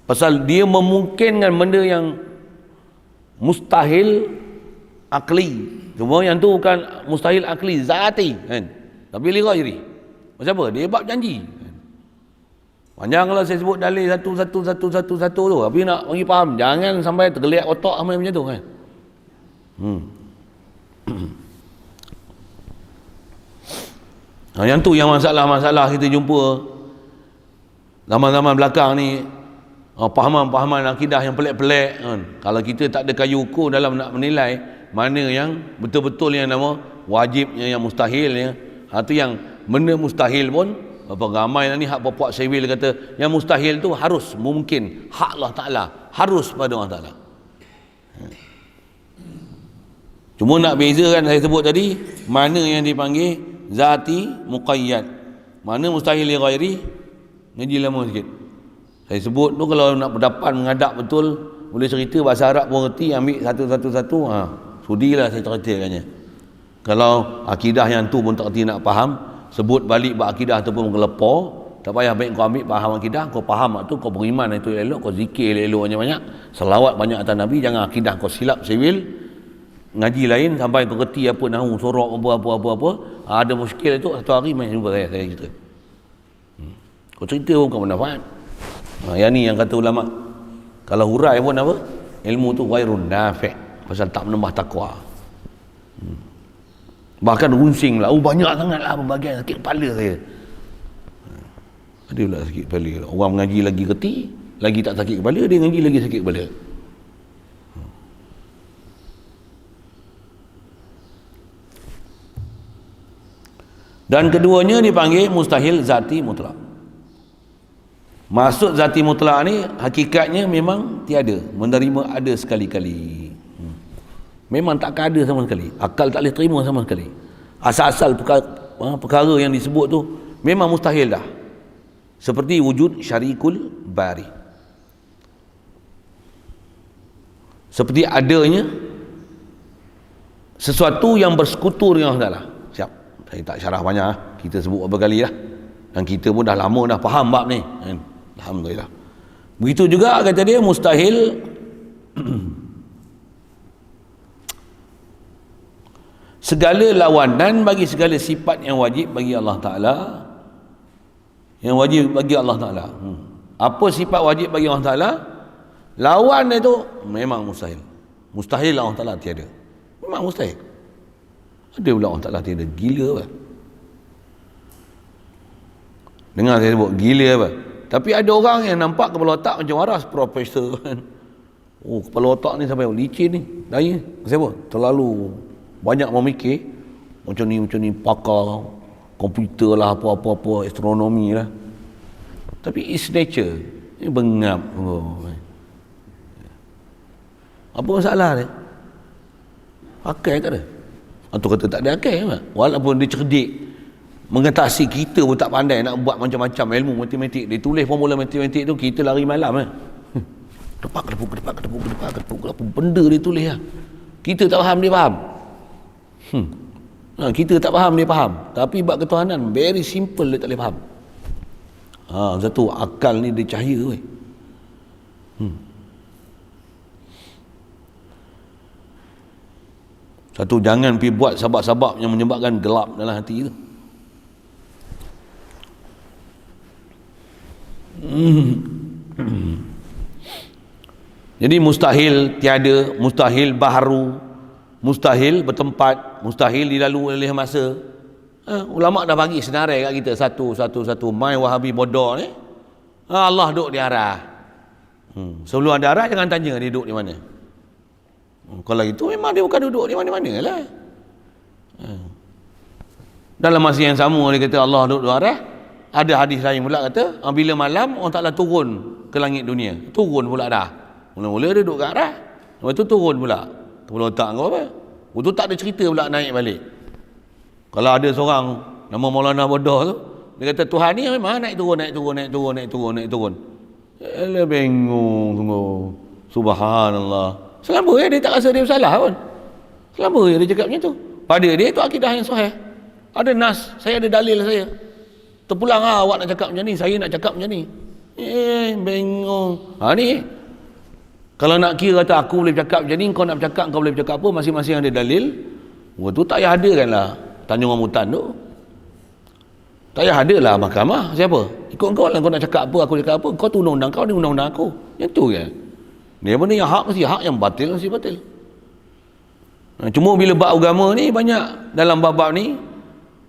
Pasal dia memungkinkan benda yang mustahil akli. Cuma yang tu bukan mustahil akli, zati kan. Tapi li ghairi. Macam apa? Dia bab janji. Panjang kalau saya sebut dalil satu tu. Tapi nak bagi faham, jangan sampai tergeliat otak macam tu kan. Yang tu yang masalah-masalah kita jumpa zaman-zaman belakang ni, pahaman-pahaman akidah yang pelik-pelik kan. Kalau kita tak ada kayu ukur dalam nak menilai mana yang betul-betul yang nama wajibnya, yang mustahilnya, itu yang benda mustahil pun apa ramai ni hak puak sewil kata yang mustahil tu harus mungkin hak Allah Ta'ala, harus pada Allah Ta'ala. Cuma nak bezakan, saya sebut tadi, mana yang dipanggil zati muqayyad, mana mustahil li ghairi, ngaji lama sikit. Saya sebut tu kalau nak berdepan menghadap betul, boleh cerita bahasa Arab pun reti, ambil satu-satu, sudilah saya ceritakannya. Kalau akidah yang tu pun tak reti nak faham, sebut balik bab akidah tu pun mengelepar, tak payah baik kau ambil faham akidah, kau faham tu, kau beriman itu elok, kau zikir elok banyak-banyak, selawat banyak atas Nabi, jangan akidah kau silap sewil. Ngaji lain sampai kau reti apa nahu sorok apa, ada muskil itu satu hari main jumpa saya cerita. Kau cerita pun kau bermanfaat. Yang ni yang kata ulama, kalau hurai pun apa, ilmu tu ghairun nafi', pasal tak menambah takwa. Bahkan runsing lah, banyak sangat lah pembagian, sakit kepala saya. Ada pula sakit kepala. Orang mengaji lagi reti, lagi tak sakit kepala, dia ngaji lagi sakit kepala. Dan keduanya dipanggil mustahil zati mutlak. Maksud zati mutlak ni hakikatnya memang tiada, menerima ada sekali-kali. Memang takkan ada sama sekali, akal tak boleh terima sama sekali. Asal-asal perkara yang disebut tu memang mustahil dah. Seperti wujud syarikul bari, seperti adanya sesuatu yang bersekutu dengan Allah Ta'ala. Siap, saya tak syarah banyak, kita sebut beberapa kali lah, dan kita pun dah lama dah faham bab ni, alhamdulillah. Begitu juga kata dia mustahil segala lawanan bagi segala sifat yang wajib bagi Allah Ta'ala, yang wajib bagi Allah Ta'ala. Apa sifat wajib bagi Allah Ta'ala, lawan itu memang mustahil. Mustahil Allah Ta'ala tiada, memang mustahil. Ada pula Allah Ta'ala tiada, gila apa? Dengar saya sebut gila apa? Tapi ada orang yang nampak kepala otak macam waras profesor kan. Kepala otak ni sampai licin ni, daya. Kenapa? Terlalu banyak memikir, macam ni pakar komputer lah, apa-apa astronomi lah. Tapi it's nature ni bengap. Apa masalah dia? Akal ke dia? Atau kata tak ada akal kan? Walaupun dia cerdik, mengatasi kita pun tak pandai nak buat macam-macam ilmu matematik. Dia tulis formula matematik tu, kita lari malam depak benda dia tulis lah. Kita tak faham, dia faham. Kita tak faham, dia faham. Tapi bab ketuhanan very simple, dia tak boleh faham. Satu akal ni dia cahaya weh. Satu, jangan pergi buat sebab-sebab yang menyebabkan gelap dalam hati tu. Jadi mustahil tiada, mustahil baharu, mustahil bertempat, mustahil dilalui oleh masa. Ulama dah bagi senarai kat kita satu mai Wahabi bodoh ni. Allah duduk di arah. Sebelum ada arah jangan tanya dia duduk di mana. Kalau itu memang dia bukan duduk di mana-mana lah. Dalam masa yang sama dia kata Allah duduk di arah. Ada hadis lain pula kata bila malam Allah Ta'ala turun ke langit dunia. Turun pula dah. Mula-mula dia duduk kat arah, lepas tu turun pula kepala otak kau apa. Lepas tu tak ada cerita pula naik balik. Kalau ada seorang nama Maulana bodoh tu, dia kata Tuhan ni memang naik turun. Alah bingung sungguh. Subhanallah. Selamba dia tak rasa dia bersalah pun. Selamba dia cakap macam tu. Pada dia itu akidah yang sahih. Ada nas, saya ada dalil saya. Terpulang awak nak cakap macam ni, saya nak cakap macam ni. Bengong. Ni kalau nak kira kata aku boleh cakap macam ni, kau nak bercakap, kau boleh bercakap apa, masing-masing ada dalil. Tu tak payah ada kan lah Tanjung Rambutan tu. Tak payah ada lah mahkamah. Siapa? Ikut kau lah, kau nak cakap apa, aku cakap apa. Kau tu undang-undang kau, ni undang-undang aku. Yang tu kan. Dia benda yang hak mesti hak, yang batil mesti batil. Cuma bila bab agama ni banyak dalam bab-bab ni,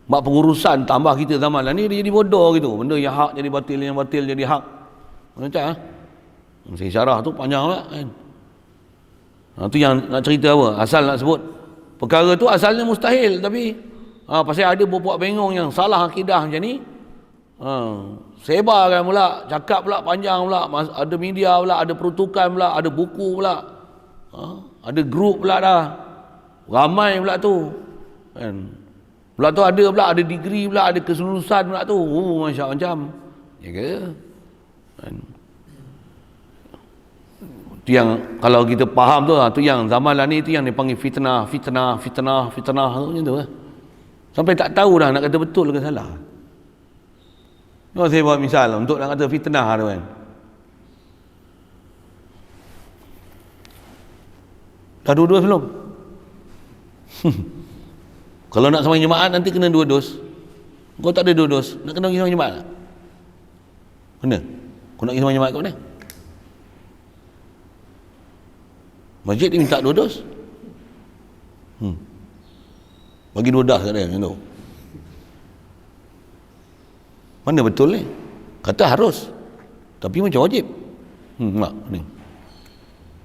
bab pengurusan tambah kita zaman lah ni, dia jadi bodoh gitu. Benda yang hak jadi batil, yang batil jadi hak. Macam saya syarah tu panjang lah kan. Tu yang nak cerita apa? Asal nak sebut perkara tu asalnya mustahil, tapi pasal ada buat bengong yang salah akidah macam ni, sebarkan pula, cakap pula panjang pula, ada media pula, ada peruntukan pula, ada buku pula, ada grup pula dah, ramai pula tu kan. Pula tu ada degree pula, ada keselulusan pula tu, macam-macam ya ke kan? Tu yang kalau kita faham tu yang zaman lah ni, tu yang dipanggil fitnah macam tu lah. Sampai tak tahu dah nak kata betul ke salah. Saya buat misal untuk nak kata fitnah tu kan. Dah 2 dos belum? Kalau nak sembahyang jemaat nanti kena 2 dos. Kau tak ada 2 dos, nak kena pergi sembahyang jemaat tak? Kena. Kau nak pergi sembahyang jemaat kat mana? Masjid dia minta 2 dos. Bagi 2 das kat dia macam tu. Mana betul ni? Kata harus, tapi macam wajib. Mak ni.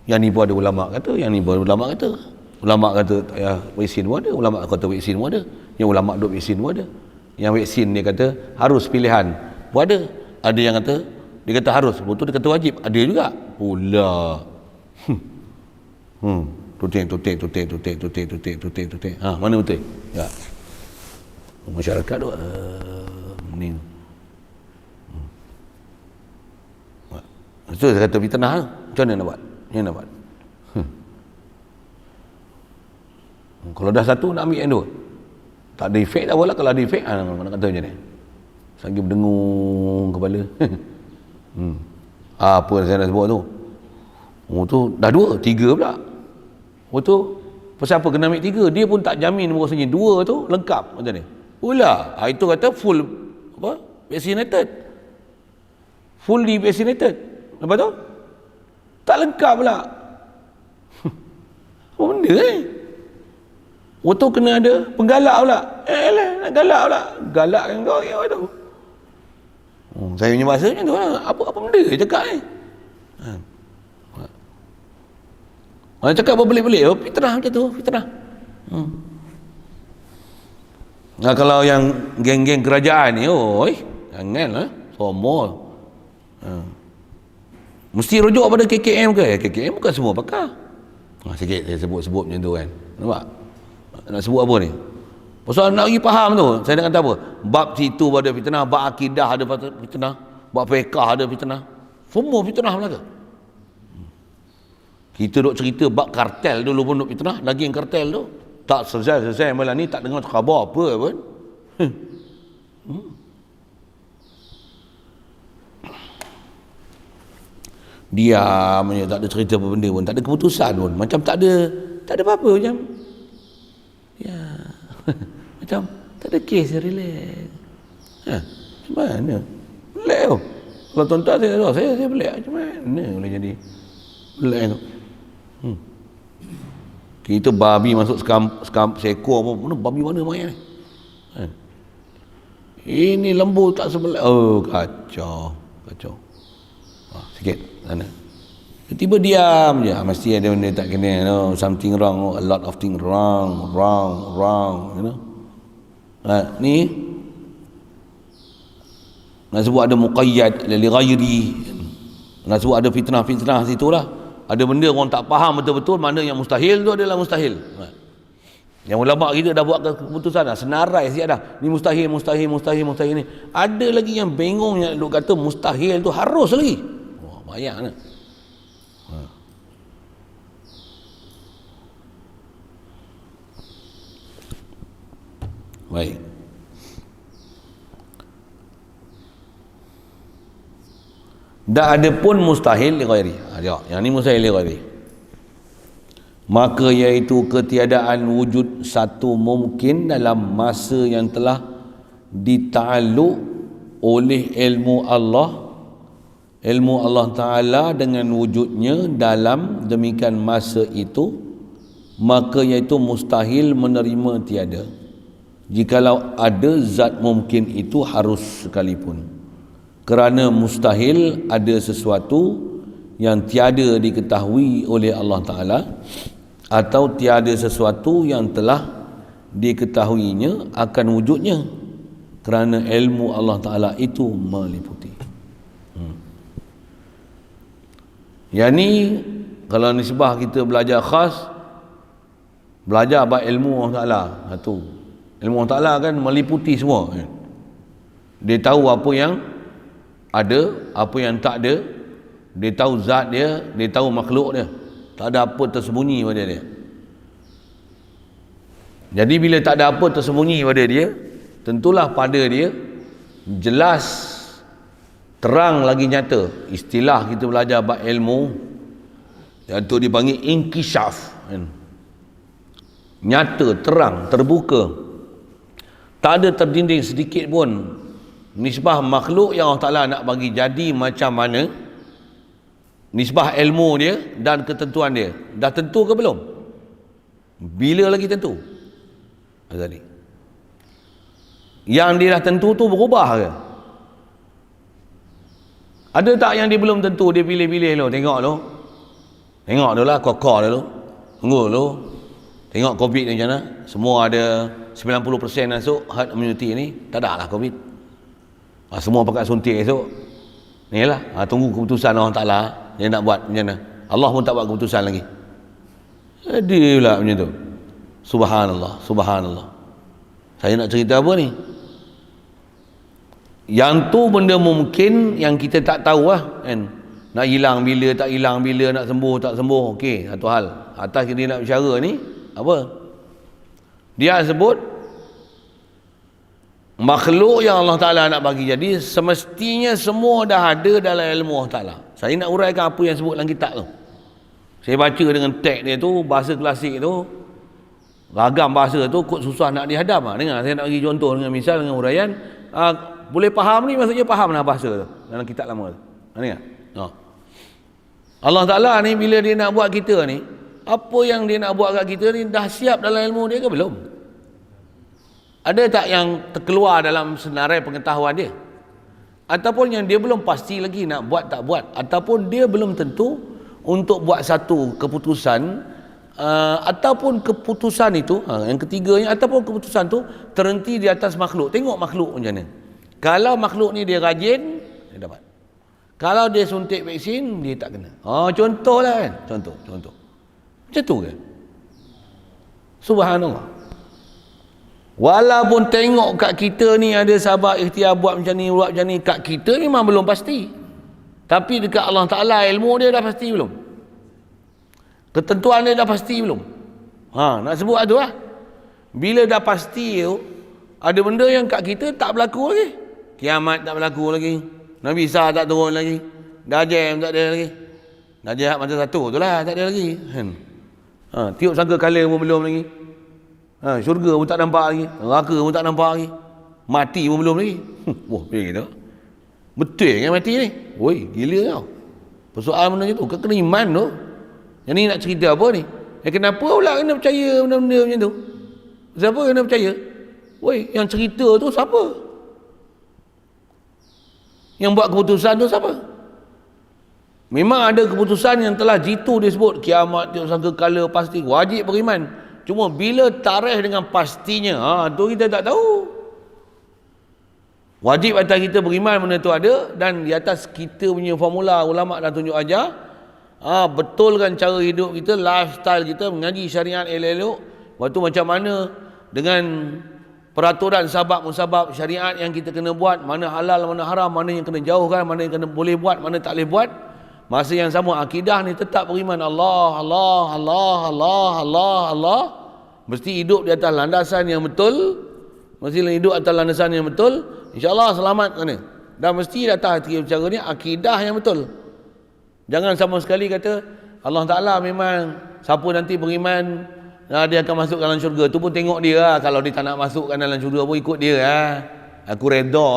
Yang ni pun ada ulama kata, yang ni pun ada ulama kata. Ulama kata tak payah vaksin pun ada, ulama kata vaksin pun ada. Yang ulama duk vaksin pun ada. Yang vaksin dia kata harus pilihan pun ada. Ada yang kata dia kata harus, betul dia kata wajib, ada juga. Pula. Tutik. Mana betul? Ya. Masyarakat tu ni. Itu saya kata fitnah. Macam mana nak buat? Macam mana nak buat? Kalau dah satu nak ambil yang dua. Tak ada efek tak apalah. Kalau ada efek nak kata macam ni. Sagi berdengung kepala. Apa saya nak sebut tu? Tu dah 2, 3 pula. Tu pasal apa kena ambil 3? Dia pun tak jamin bahawasanya 2 tu lengkap macam ni. Pula itu kata full apa? Vaccinated. Fully vaccinated. Lepas tu tak lengkap pula. Apa benda ni? Tu kena ada penggalak pula. Nak galak pula. Galakkan kau apa tu? Saya punya bahasa macam tu lah. Apa benda cakap ni? Cakap berbelit-belit, fitnah macam tu, fitnah. Nah, kalau yang geng-geng kerajaan ni, janganlah, sombong. Mesti rujuk pada KKM ke? KKM bukan semua pakar. Sikit saya sebut-sebut macam tu kan. Nampak? Nak sebut apa ni? Pasal nak pergi faham tu, saya nak kata apa? Bab situ ada fitnah, bab akidah ada fitnah, bab fiqh ada fitnah. Semua fitnah belaka. Kita duk cerita bab kartel dulu pun duk fitnah, lagi yang kartel tu tak selesai malam ni tak dengar khabar apa pun. Diam je, tak ada cerita apa benda pun, tak ada keputusan pun, macam tak ada apa-apa macam. Ya. Macam tak ada kes, relax. Macam mana? Relax tu. Kalau tuan-tuan saya relax macam mana boleh jadi relax tu. Kita babi masuk sekam seekor pun, mana babi mana main ni? Ini lembu tak sebelah. Kacau. Sikit sana. Tiba diam je, mesti ada benda tak kena, something wrong, a lot of thing wrong, you know. Ni nak sebut ada muqayyad li ghairi, nak sebut ada fitnah situlah. Ada benda orang tak faham betul-betul, mana yang mustahil tu adalah mustahil. Yang ulama kita dah buat keputusan dah, senarai siap dah. Ni mustahil ni. Ada lagi yang bengong yang duk kata mustahil tu harus lagi. Wah, banyak ni. Baik. Tak ada pun mustahil li ghairi. Yang ni mustahil li ghairi. Maka iaitu ketiadaan wujud satu mungkin dalam masa yang telah dita'alluq oleh ilmu Allah Ta'ala dengan wujudnya dalam demikian masa itu, maka iaitu mustahil menerima tiada. Jikalau ada zat mungkin itu harus sekalipun. Kerana mustahil ada sesuatu yang tiada diketahui oleh Allah Ta'ala, atau tiada sesuatu yang telah diketahuinya akan wujudnya, kerana ilmu Allah Ta'ala itu meliputi. Yang ni kalau nisbah kita belajar khas, belajar abad ilmu Allah Ta'ala. Satu, ilmu Allah Ta'ala kan meliputi semua kan? Dia tahu apa yang ada, apa yang tak ada. Dia tahu zat dia, dia tahu makhluk dia. Tak ada apa tersembunyi pada dia. Jadi bila tak ada apa tersembunyi pada dia, tentulah pada dia jelas, terang lagi nyata. Istilah kita belajar bab ilmu, iaitu dipanggil inkishaf kan? Nyata, terang, terbuka. Tak ada terdinding sedikit pun. Nisbah makhluk yang Allah Ta'ala nak bagi jadi macam mana, nisbah ilmu dia dan ketentuan dia dah tentu ke belum? Bila lagi tentu? Tadi yang dia dah tentu tu berubah ke? Ada tak yang dia belum tentu, dia pilih-pilih lo? Tengok tu lah, kokor dulu, tunggu dulu, tengok COVID ni macam mana. Semua ada 90% masuk herd immunity ni, tak ada lah COVID. Semua pakai suntik esok ni lah. Tunggu keputusan Allah Ta'ala, dia nak buat macam mana. Allah pun tak buat keputusan lagi. Dia pula macam tu. Subhanallah. Saya nak cerita apa ni? Yang tu benda mungkin yang kita tak tahu lah kan. Nak hilang bila, tak hilang bila, nak sembuh, tak sembuh. Okey, satu hal. Atas dia nak bicara ni, apa? Dia sebut makhluk yang Allah Ta'ala nak bagi jadi, semestinya semua dah ada dalam ilmu Allah Ta'ala. Saya nak uraikan apa yang sebut dalam kitab tu. Saya baca dengan teks dia tu, bahasa klasik tu, ragam bahasa tu, kod susah nak dihadam lah. Dengar, saya nak bagi contoh dengan misal, dengan uraian. Boleh faham ni, maksudnya faham lah bahasa tu dalam kitab lama tu. Dengar. Allah Ta'ala ni bila dia nak buat kita ni, apa yang dia nak buat kat kita ni dah siap dalam ilmu dia ke belum? Ada tak yang terkeluar dalam senarai pengetahuan dia? Ataupun yang dia belum pasti lagi nak buat tak buat? Ataupun dia belum tentu untuk buat satu keputusan, ataupun keputusan itu, yang ketiganya, ataupun keputusan tu terhenti di atas makhluk. Tengok makhluk macam mana. Kalau makhluk ni dia rajin, dia dapat. Kalau dia suntik vaksin, dia tak kena. Contohlah kan. Contoh. Macam tu kan? Subhanallah. Walaupun tengok kat kita ni ada sahabat ikhtiar buat macam ni, buat macam ni, kat kita memang belum pasti. Tapi dekat Allah Ta'ala ilmu dia dah pasti belum? Ketentuan dia dah pasti belum? Nak sebut tu lah. Bila dah pasti tu, ada benda yang kat kita tak berlaku lagi. Kiamat tak berlaku lagi. Nabi Isa tak turun lagi. Dajjal tak ada lagi. Dajjal masa satu tu lah tak ada lagi. Tiup sangka kala pun belum lagi. Syurga pun tak nampak lagi, neraka pun tak nampak lagi, mati pun belum lagi. Wah, gitu. Betul kan mati ni? Woi, gila kau. Persoalan benda tu, kau kena iman tu. Yang ni nak cerita apa ni? Kenapa pula kena percaya benda-benda macam tu? Siapa kena percaya? Woi, yang cerita tu siapa? Yang buat keputusan tu siapa? Memang ada keputusan yang telah jitu disebut kiamat, tiup sangka kala pasti, wajib beriman. Cuma bila tarikh dengan pastinya, tu kita tak tahu. Wajib atas kita beriman benda tu ada, dan di atas kita punya formula ulama dah tunjuk ajar. Betulkan cara hidup kita, lifestyle kita, mengaji syariat elok-elok. Waktu macam mana dengan peraturan sabab-musabab syariat yang kita kena buat, mana halal, mana haram, mana yang kena jauhkan, mana yang kena boleh buat, mana tak boleh buat. Masa yang sama akidah ni tetap beriman Allah. Mesti hidup di atas landasan yang betul, Mesti hidup atas landasan yang betul, insya-Allah selamat sana. Dan mesti datang hati cara ni akidah yang betul. Jangan sama sekali kata Allah Taala memang siapa nanti beriman dia akan masuk dalam syurga. Tu pun tengok dia lah. Kalau dia tak nak masuk dalam syurga pun ikut dia lah. Aku redha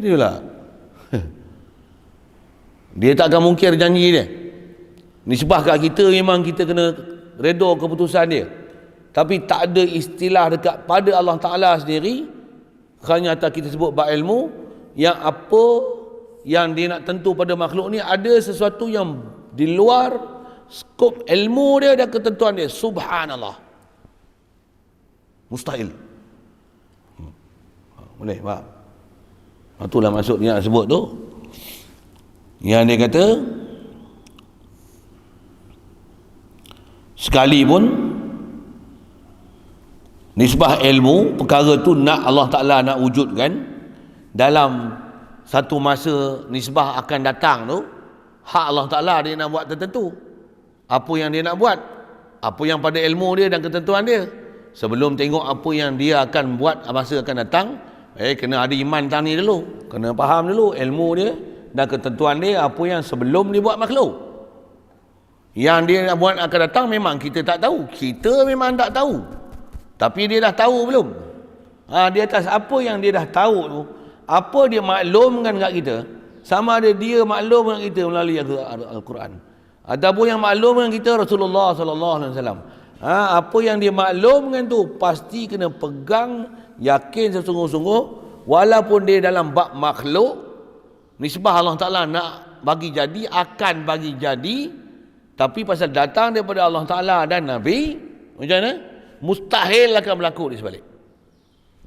dia lah. Dia tak akan mungkir janji dia. Nisbah kat kita memang kita kena redha keputusan dia. Tapi tak ada istilah dekat pada Allah Ta'ala sendiri. Hanya atas kita sebut bab ilmu, yang apa yang dia nak tentu pada makhluk ni ada sesuatu yang di luar skop ilmu dia dan ketentuan dia. Subhanallah. Mustahil. Boleh, faham? Itulah maksud dia nak sebut tu. Yang dia kata sekalipun nisbah ilmu perkara tu nak Allah Ta'ala nak wujudkan dalam satu masa nisbah akan datang tu, hak Allah Ta'ala dia nak buat tertentu. Apa yang dia nak buat, apa yang pada ilmu dia dan ketentuan dia. Sebelum tengok apa yang dia akan buat masa akan datang, kena ada iman tentang ni dulu, kena faham dulu ilmu dia dan ketentuan dia, apa yang sebelum dia buat makhluk. Yang dia nak buat akan datang memang kita tak tahu, kita memang tak tahu. Tapi dia dah tahu belum? Di atas apa yang dia dah tahu tu, apa dia maklumkan kat kita, sama ada dia maklum dengan kita melalui Al-Quran, ataupun yang maklum dengan kita Rasulullah sallallahu alaihi wasallam. Apa yang dia maklumkan tu pasti kena pegang, yakin sesungguh-sungguh, walaupun dia dalam bab makhluk, nisbah Allah Ta'ala nak bagi jadi, akan bagi jadi, tapi pasal datang daripada Allah Ta'ala dan Nabi, macam mana? Mustahil akan berlaku di sebalik.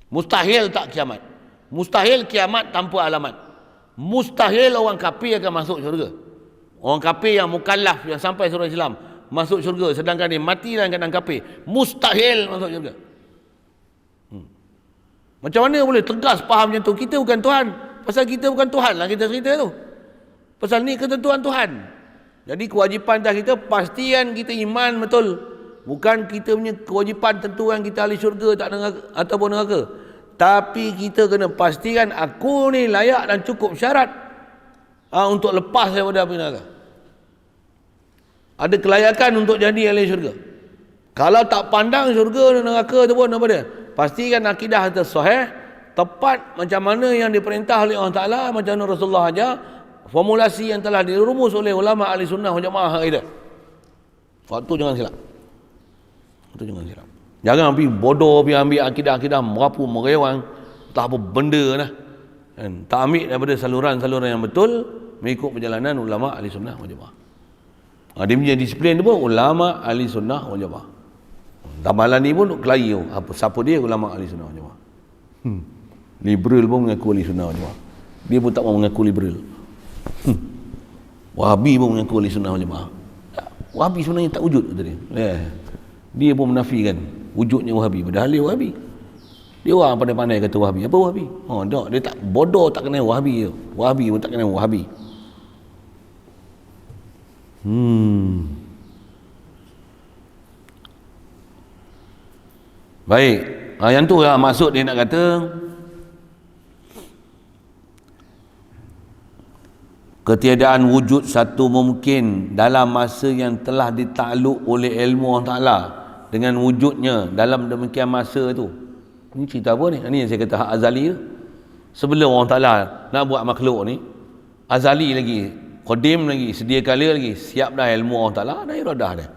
Mustahil tak kiamat. Mustahil kiamat tanpa alamat. Mustahil orang kafir akan masuk syurga. Orang kafir yang mukallaf, yang sampai surah Islam, masuk syurga, sedangkan dia mati dalam keadaan kafir. Mustahil masuk syurga. Macam mana boleh tegas faham macam tu? Kita bukan Tuhan. Pasal kita bukan Tuhan lah kita cerita tu. Pasal ni ketentuan Tuhan. Jadi kewajipan atas kita, pastikan kita iman betul. Bukan kita punya kewajipan tentukan kita ahli syurga tak neraka, ataupun neraka. Tapi kita kena pastikan aku ni layak dan cukup syarat untuk lepas daripada api neraka. Ada kelayakan untuk jadi ahli syurga. Kalau tak pandang syurga dan neraka tu pun apa dia? Pastikan akidah kita sahih, tepat macam mana yang diperintah oleh Allah Ta'ala, macam mana Rasulullah ajar, formulasi yang telah dirumus oleh ulama ahli sunnah wal jamaah hari dah. Waktu jangan silap. Itu jangan silap. Jangan pergi bodoh, pergi ambil akidah-akidah merapu, merewang, tak apa benda lah. Tak ambil daripada saluran-saluran yang betul, mengikut perjalanan ulama ahli sunnah wal jamaah. Dia punya disiplin tu pun ulama ahli sunnah wal jamaah. Tamalan ni pun kelahi tu. Siapa dia? Ulama ahli sunnah wal jamaah. Liberal pun mengaku ahli sunnah wal jamaah. Dia pun tak mau mengaku liberal. Wahabi pun mengaku ahli sunnah wal jamaah. Wahabi sebenarnya tak wujud kata dia. Dia pun menafikan wujudnya Wahabi, padahal dia Wahabi. Dia orang pandai-pandai kata Wahabi. Apa Wahabi? Tak, dia tak bodoh tak kenal Wahabi tu. Wahabi pun tak kenal Wahabi. Baik. Yang tu lah maksud dia nak kata ketiadaan wujud satu mungkin dalam masa yang telah ditakluk oleh ilmu Allah Ta'ala dengan wujudnya dalam demikian masa tu. Ini cerita apa ni? Ini yang saya kata hak azali tu. Sebelum Allah Ta'ala nak buat makhluk ni, azali lagi, qadim lagi, sedia kala lagi, siap dah ilmu Allah Ta'ala dan iradah dia.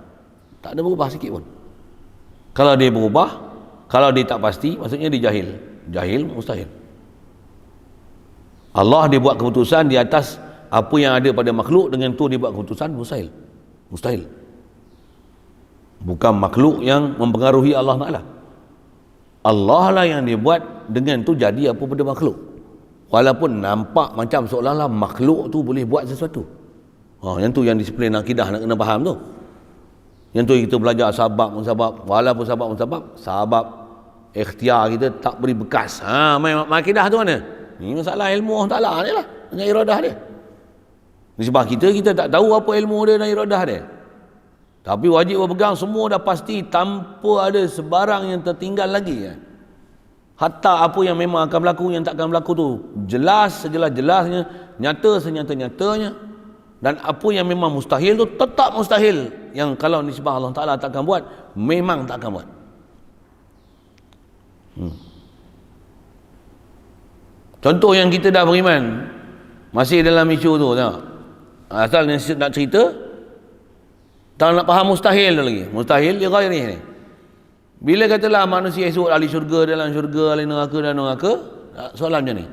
Tak ada berubah sikit pun. Kalau dia berubah, kalau dia tak pasti, maksudnya dia jahil. Jahil mustahil. Allah dia buat keputusan di atas apa yang ada pada makhluk, dengan tu dia buat keputusan, mustahil. Mustahil. Bukan makhluk yang mempengaruhi Allah Ta'ala. Allah lah yang dia buat, dengan tu jadi apa pada makhluk. Walaupun nampak macam seolah-olah makhluk tu boleh buat sesuatu. Yang tu yang disiplin akidah nak kena faham tu. Yang tu kita belajar sabab musabab. Walaupun sabab musabab, sabab ikhtiar kita tak beri bekas. Main akidah tu mana? Ini masalah ilmu Allah Ta'ala ni lah, dengan iradah dia. Sebab kita tak tahu apa ilmu dia dan iradah dia. Tapi wajib berpegang semua dah pasti, tanpa ada sebarang yang tertinggal lagi. Hatta apa yang memang akan berlaku, yang tak akan berlaku tu jelas sejelas-jelasnya, nyata senyata-nyatanya. Dan apa yang memang mustahil tu tetap mustahil. Yang kalau nisbah Allah Ta'ala tak akan buat, memang tak akan buat. Contoh yang kita dah beriman, masih dalam isu tu, tengok. Asal nak cerita, tak nak faham mustahil tu lagi. Mustahil dia ghairi ni. Bila katalah manusia esok ahli syurga, dalam syurga, ahli neraka dan neraka, soalan macam ni.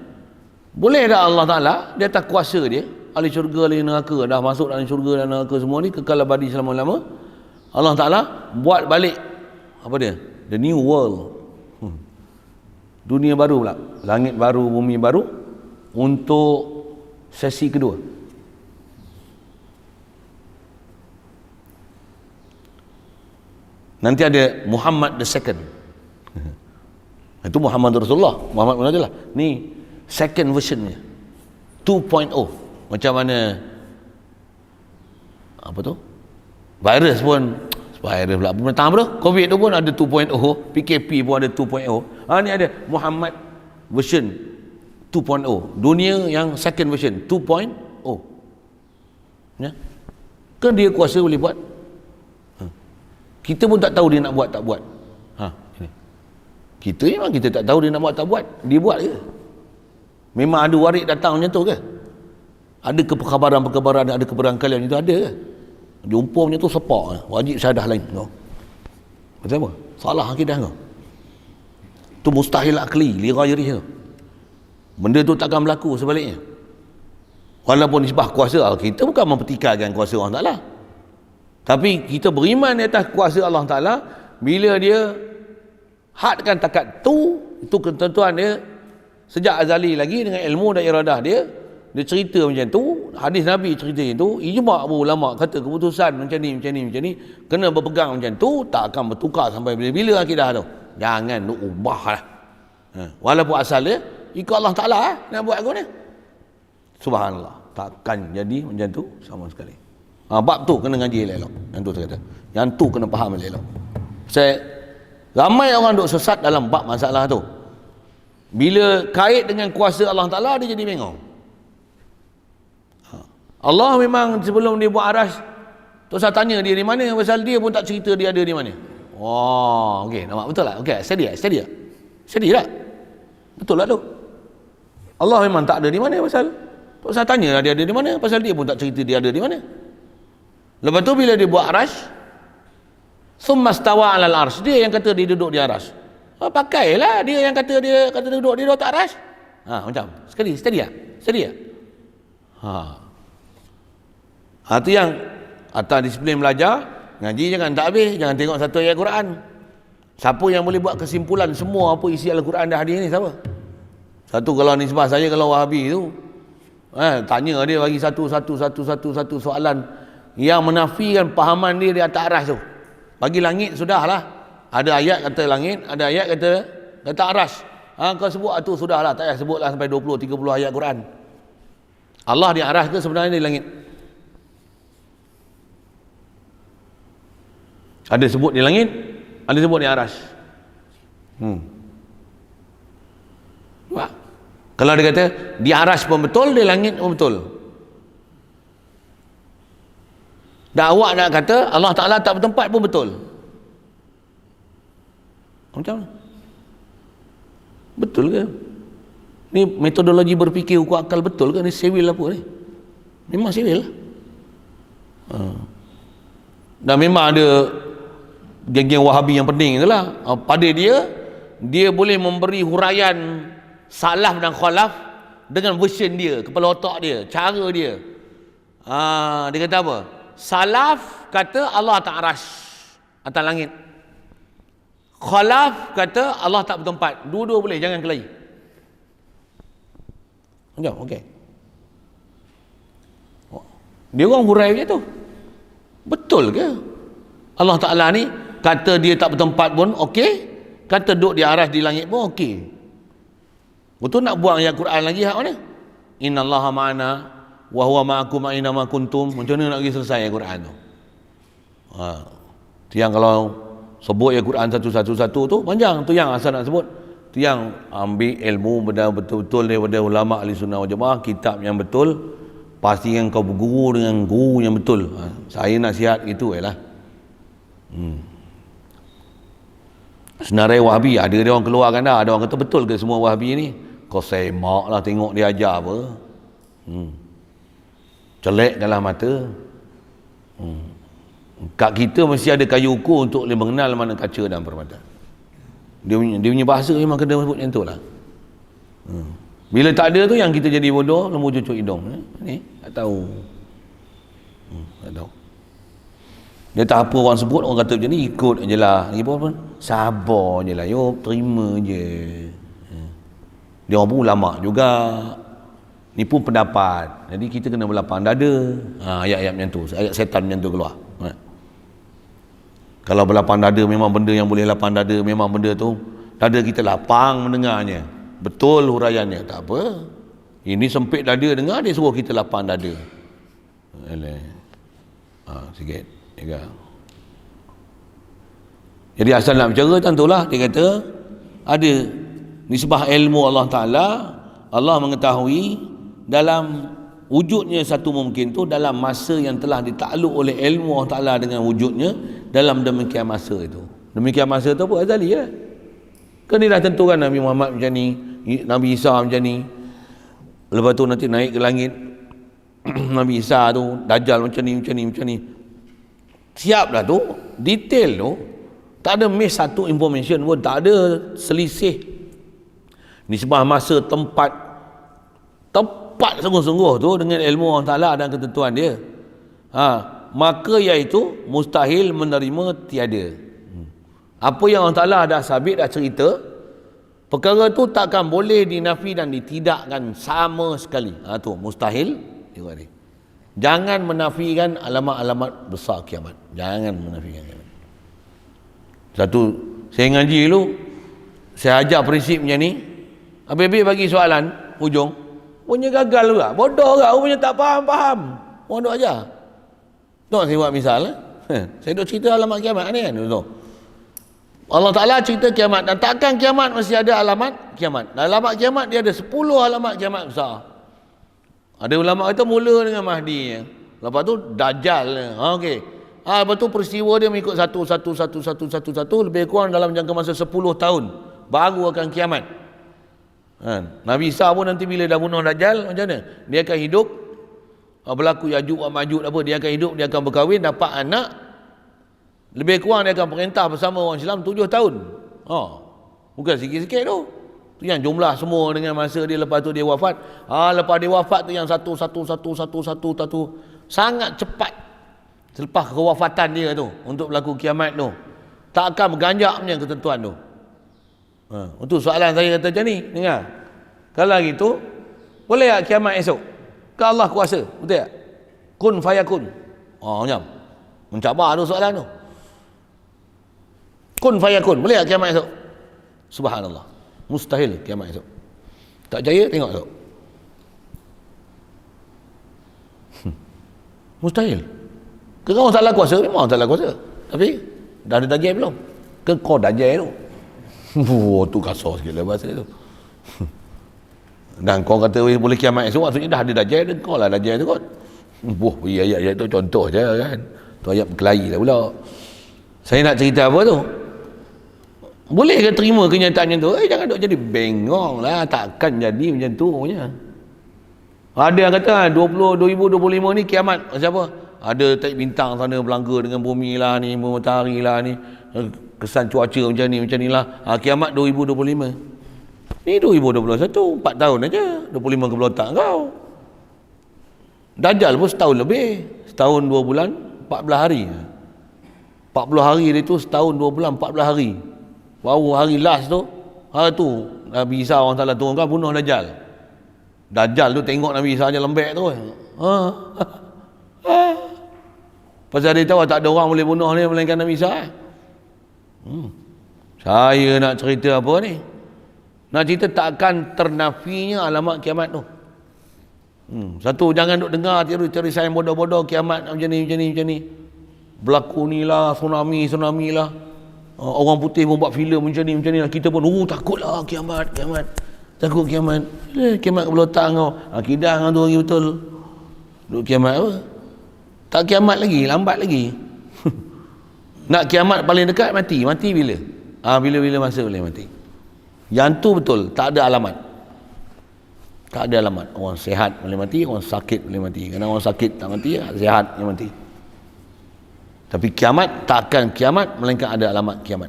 Boleh tak Allah Ta'ala, dia atas kuasa dia, ahli syurga, ahli neraka, dah masuk dalam syurga dan neraka semua ni, kekal abadi selama-lama, Allah Ta'ala buat balik, apa dia? The new world. Dunia baru pula. Langit baru, bumi baru, untuk sesi kedua. Nanti ada Muhammad the second. Itu Muhammad Rasulullah, Muhammad Rasulullah. Ni second versionnya, 2.0. Macam mana apa tu, virus pun, virus pula bentang apa tu, COVID tu pun ada 2.0, PKP pun ada 2.0. Ni ada Muhammad version 2.0, dunia yang second version 2.0. Ya, kan dia kuasa boleh buat. Kita pun tak tahu dia nak buat tak buat. Kita memang kita tak tahu dia nak buat tak buat. Dia buat ke? Memang ada waris datang macam tu ke? Ada perkabaran-perkabaran, ada keberangkalian itu ada ke? Jumpa macam tu sepak, wajib syahadah lain. Macam apa? Salah akidah kau. Tu mustahil akli, li ghairihi. Benda tu takkan berlaku sebaliknya. Walaupun nisbah kuasa, kita bukan mempertikaikan kuasa Allah Ta'ala. Tapi kita beriman di atas kuasa Allah Ta'ala. Bila dia hadkan takat tu, itu ketentuan dia sejak azali lagi dengan ilmu dan iradah dia. Dia cerita macam tu, hadis Nabi cerita itu, ijma' ulama kata keputusan macam ni, kena berpegang macam tu, tak akan bertukar sampai bila-bila akidah tu. Jangan lu ubah lah. Walaupun asal dia ikut Allah Ta'ala nak buat aku ni. Subhanallah, takkan jadi macam tu sama sekali. Bab tu kena ngaji elok. Yang tu saya kata. Yang tu kena faham elok. Ramai orang duk sesat dalam bab masalah tu. Bila kait dengan kuasa Allah Ta'ala, dia jadi bingung. Allah memang sebelum dia buat aras, tu saya tanya dia di mana, pasal dia pun tak cerita dia ada di mana. Okey, nampak betul tak? Okey, steady tak? Betul lah tu. Allah memang tak ada di mana, pasal tu saya tanya dia ada di mana, pasal dia pun tak cerita dia ada di mana. Lepas tu bila dia buat arash, summa stawa alal arsh, dia yang kata dia duduk di arash. Pakailah dia yang kata dia duduk di atas arash. Macam steady tak? Tu yang atas disiplin belajar, ngaji jangan tak habis, jangan tengok satu ayat Quran. Siapa yang boleh buat kesimpulan semua apa isi Al-Quran dah hadir ni, siapa? Satu kalau nisbah saya, kalau Wahabi tu, tanya dia bagi satu soalan yang menafikan pahaman dia di atas aras tu. Bagi langit sudahlah, ada ayat kata langit, ada ayat kata aras. Kau sebut tu sudahlah, tak payah sebutlah sampai 20-30 ayat Quran. Allah di aras ke sebenarnya di langit? Ada sebut di langit, ada sebut di aras. Kalau dia kata di aras pun betul, di langit pun betul. Dan awak nak kata Allah Ta'ala tak bertempat pun betul. Macam mana? Betul ke? Ni metodologi berfikir hukum akal betul ke? Ni sivil apa ni? Memang sivil lah. Dan memang ada geng-geng Wahabi yang pening itulah. Pada dia boleh memberi huraian salaf dan khalaf dengan version dia, kepala otak dia, cara dia. Dia kata apa? Salaf kata Allah tak arash atas langit. Khalaf kata Allah tak bertempat. Dua-dua boleh, jangan kelahi. Macam, okey. Dia orang hurai macam tu. Betul ke? Allah Ta'ala ni kata dia tak bertempat pun okey, kata duduk di aras di langit pun okey. Betul nak buang ayat Quran lagi hak mana? Innallaha ma'ana wa huwa ma'akum aina ma kuntum. Macam mana nak pergi selesai ayat Quran tu? Yang kalau sebut ayat Quran satu-satu tu panjang, tu yang asal nak sebut. tu yang ambil ilmu betul-betul daripada ulama ahli sunnah wal jamaah, kitab yang betul, pastikan kau berguru dengan guru yang betul. Saya nasihat itu ialah senarai Wahabi ada dia orang keluarkan dah, ada orang kata betul ke semua Wahabi ni? Kau semak lah tengok dia ajar apa. Celekkanlah mata. Kat kita mesti ada kayu ukur untuk dia mengenal mana kaca dan permata. Dia punya bahasa memang kena sebut macam tu lah. Bila tak ada tu yang kita jadi bodoh, lembu cucuk hidung. Ni tak tahu. Tak tahu. Dia tak apa orang sebut, orang kata macam ni, ikut je lah. Lagi pun sabar je lah. Yop, terima je. Dia orang pun ulama juga. Ni pun pendapat. Jadi kita kena berlapang dada. Ayat-ayat macam tu. Ayat setan macam tu keluar. Kalau berlapang dada memang benda yang boleh lapang dada, memang benda tu dada kita lapang mendengarnya. Betul huraiannya, tak apa. Ini sempit dada dengar, dia suruh kita lapang dada. Sikit. Jadi asal nak bercara tentulah dia kata ada nisbah ilmu Allah Ta'ala. Allah mengetahui dalam wujudnya satu mungkin tu dalam masa yang telah ditakluk oleh ilmu Allah Ta'ala dengan wujudnya dalam demikian masa itu. Demikian masa tu apa? Azali lah. Kan dia dah tentukan Nabi Muhammad macam ni, Nabi Isa macam ni, lepas tu nanti naik ke langit Nabi Isa tu, Dajjal macam ni. Siap dah tu, detail tu. Tak ada miss satu information pun, tak ada selisih nisbah masa tempat sungguh-sungguh tu dengan ilmu Allah Ta'ala dan ketentuan dia. Maka iaitu mustahil menerima tiada. Apa yang Allah Ta'ala dah sabit, dah cerita, perkara tu takkan boleh dinafi dan ditidakkan sama sekali. Tu mustahil. Jangan menafikan alamat-alamat besar kiamat. Jangan menafikan kiamat. Satu, saya ngaji dulu, saya ajar prinsip macam ni. Habis-habis bagi soalan hujung, punya gagal juga, bodoh juga, punya tak faham. Orang duk ajar. Tengok saya buat misal. Saya duk cerita alamat kiamat ni kan. Allah Ta'ala cerita kiamat, dan takkan kiamat mesti ada alamat kiamat. Alamat kiamat dia ada 10 alamat kiamat besar. Ada ulama kata mula dengan Mahdi, lepas tu Dajjal. Okey. Lepas tu peristiwa dia mengikut satu, lebih kurang dalam jangka masa 10 tahun baru akan kiamat. Nabi Isa pun nanti bila dah bunuh Dajjal, macam mana? Dia akan hidup, berlaku Yajuj wa Majuj apa, dia akan hidup, dia akan berkahwin, dapat anak. Lebih kurang dia akan perintah bersama orang Islam 7 tahun. Bukan sikit-sikit tu. Tu yang jumlah semua dengan masa dia, lepas tu dia wafat. Lepas dia wafat tu yang satu. Sangat cepat. Selepas kewafatan dia tu, untuk berlaku kiamat tu. Tak akan berganjak punya ketentuan tu. Untuk soalan saya kata macam ni, dengar. Kalau gitu, boleh tak kiamat esok? Kan Allah kuasa, betul tak? Kun fayakun. Macam mencabar tu soalan tu. Kun fayakun, boleh tak kiamat esok? Subhanallah. Mustahil kiamat esok. Tak percaya, tengok esok. Mustahil. Kau salah kuasa, memang salah kuasa. Tapi dah ada dajjal belum? Ke kau dajjal tu? Tu kasar sikit lah bahasa tu. Dan kau kata boleh kiamat esok, maksudnya dah ada dajjal, dan kau lah dajjal tu kot. Ayat-ayat tu contoh je kan. Tu ayat berkelahi lah pula. Saya nak cerita apa tu? Boleh ke terima kenyataan macam tu? Jangan duk jadi bengong lah. Takkan jadi macam tu punya. Ada yang kata 2025 ni kiamat. Macam apa? Ada tarik bintang sana berlangga dengan bumi lah ni, matahari lah ni, kesan cuaca macam ni lah. Kiamat 2025. Ni 2021, 4 tahun aja. 25 ke belotak kau. Dajjal pun setahun lebih. Setahun 2 bulan 14 hari. 40 hari dia tu setahun 2 bulan 14 hari. Baru hari last tu, hari tu Nabi Isa orang Ta'ala turunkan bunuh Dajjal. Dajjal tu tengok Nabi Isa je lembek tu. Pasal dia tahu tak ada orang boleh bunuh dia melainkan Nabi Isa. Saya nak cerita apa ni? Nak cerita takkan ternafinya alamat kiamat tu. Satu, jangan duk dengar teori-teori sains bodoh-bodoh kiamat macam ni. Berlaku ni lah, tsunami lah. Orang putih pun buat filem macam ni lah. Kita pun takutlah kiamat. Takut kiamat. Kiamat kepala otak kau. Akidah kau tu lagi betul. Duk kiamat apa? Tak kiamat lagi, lambat lagi. Nak kiamat paling dekat mati. Mati bila? Bila-bila masa boleh mati. Yang tu betul, tak ada alamat. Tak ada alamat. Orang sihat boleh mati, orang sakit boleh mati. Kadang orang sakit tak mati, sihat yang mati. Tapi kiamat takkan kiamat melainkan ada alamat kiamat.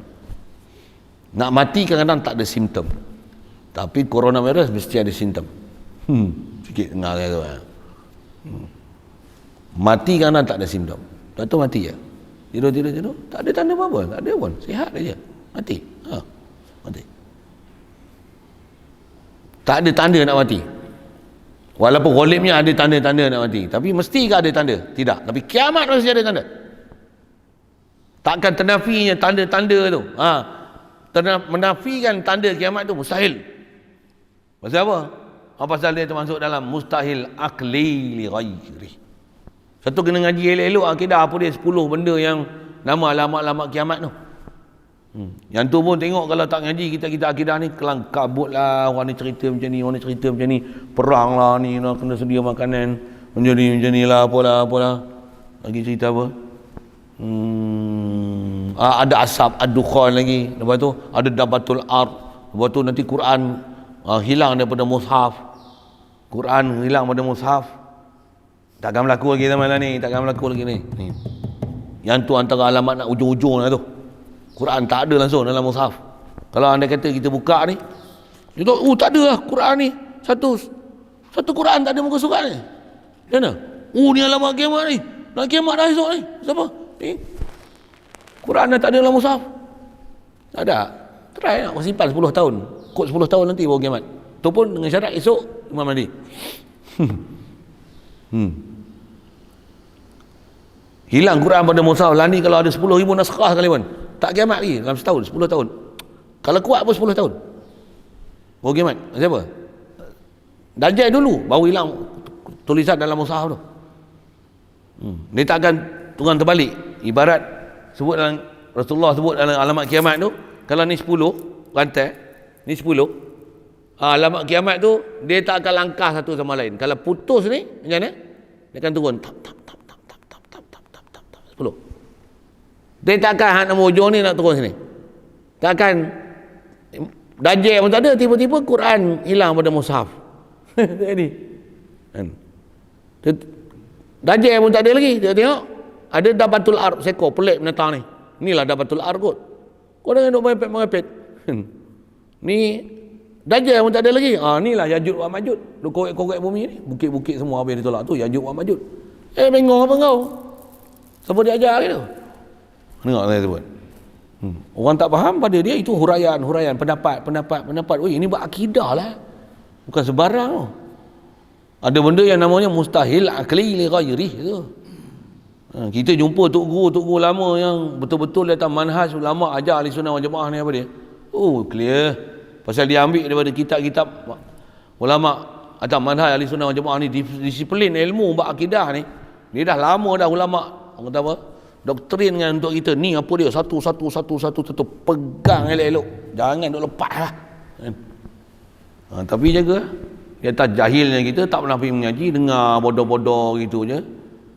Nak mati kadang-kadang tak ada simptom. Tapi coronavirus mesti ada simptom. Sikit dengar dia tu. Mati kadang-kadang tak ada simptom. Lepas tu mati je. Tidur. Tak ada tanda apa-apa. Tak ada pun. Sihat aja. Mati. Mati. Tak ada tanda nak mati. Walaupun ghalibnya ada tanda-tanda nak mati. Tapi mesti ke ada tanda? Tidak. Tapi kiamat mesti ada tanda. Takkan ternafinya tanda-tanda tu. Menafikan tanda kiamat tu mustahil. Pasal apa? Pasal dia termasuk dalam mustahil akli li ghairi. Satu kena ngaji elok-elok akidah apa dia 10 benda yang nama alamat-alamat kiamat tu. Yang tu pun tengok kalau tak ngaji kita akidah ni kelang kabut lah. Orang ni cerita macam ni, orang ni cerita macam ni. Perang lah ni, nak kena sedia makanan. Macam ni lah, apalah. Lagi cerita apa? Ada asap, ada dukhan lagi. Lepas tu ada dabatul ard. Lepas tu nanti Quran hilang daripada mushaf. Quran hilang daripada mushaf. Takkan berlaku lagi zaman ni. Yang tu antara alamat nak ujung-ujung lah tu. Quran tak ada langsung dalam mushaf. Kalau anda kata kita buka ni, kita tak ada lah Quran ni. Satu Quran tak ada muka surat ni. Macam mana? Ni alamat kiamat ni. Nak kiamat dah esok ni. Siapa? Ni. Quran dah tak ada dalam mushaf. Tak ada. Try nak simpan 10 tahun. Kod 10 tahun nanti baru kiamat. Tu pun dengan syarat esok Imam Mahdi. Hilang Quran pada mushaf lah ni kalau ada 10,000 naskah sekali pun. Tak kiamat lagi dalam setahun, 10 tahun. Kalau kuat pun 10 tahun. Baru kiamat. Siapa? Dajjal dulu baru hilang tulisan dalam mushaf tu. Dia takkan turun terbalik. Ibarat sebut dalam Rasulullah sebut dalam alamat kiamat tu, kalau ni 10 rantai, ni 10. Alamat kiamat tu dia tak akan langkah satu sama lain. Kalau putus ni macam mana? Dia akan turun tap 10. Dia takkan nak hujung ni nak turun sini. Takkan Dajjal pun tak ada, tiba-tiba Quran hilang pada mushaf. Jadi Dajjal pun tak ada lagi. Tengok ada dabatul ard, seekor pelik binatang ni. Inilah dabatul ard kot. Kau jangan duk mengepet. Ni Dajjal pun tak ada lagi. Inilah Yajuj wa Majuj. Duk korek-korek bumi ni. Bukit-bukit semua habis ditolak tu Yajuj wa Majuj. Bengong apa kau? Siapa dia ajar gitu? Dengar saya sebut. Orang tak faham pada dia itu huraian, pendapat. Ini berakidah lah. Bukan sebarang tu. Ada benda yang namanya mustahil akli li ghairi tu. Kita jumpa tok guru lama yang betul-betul datang manhaj ulama ajar ahli sunnah wal jamaah ni apa dia? Clear. Pasal dia ambil daripada kitab-kitab ulama atau manhaj ahli sunnah wal jamaah ni, disiplin ilmu berakidah ni. Dia dah lama dah ulama. Orang kata apa? Doktrin dengan untuk kita ni apa dia? Satu pegang elok-elok. Jangan duk lepas lah. Tapi jaga. Dia tak jahilnya kita tak pernah pergi mengaji, dengar bodoh-bodoh gitu je.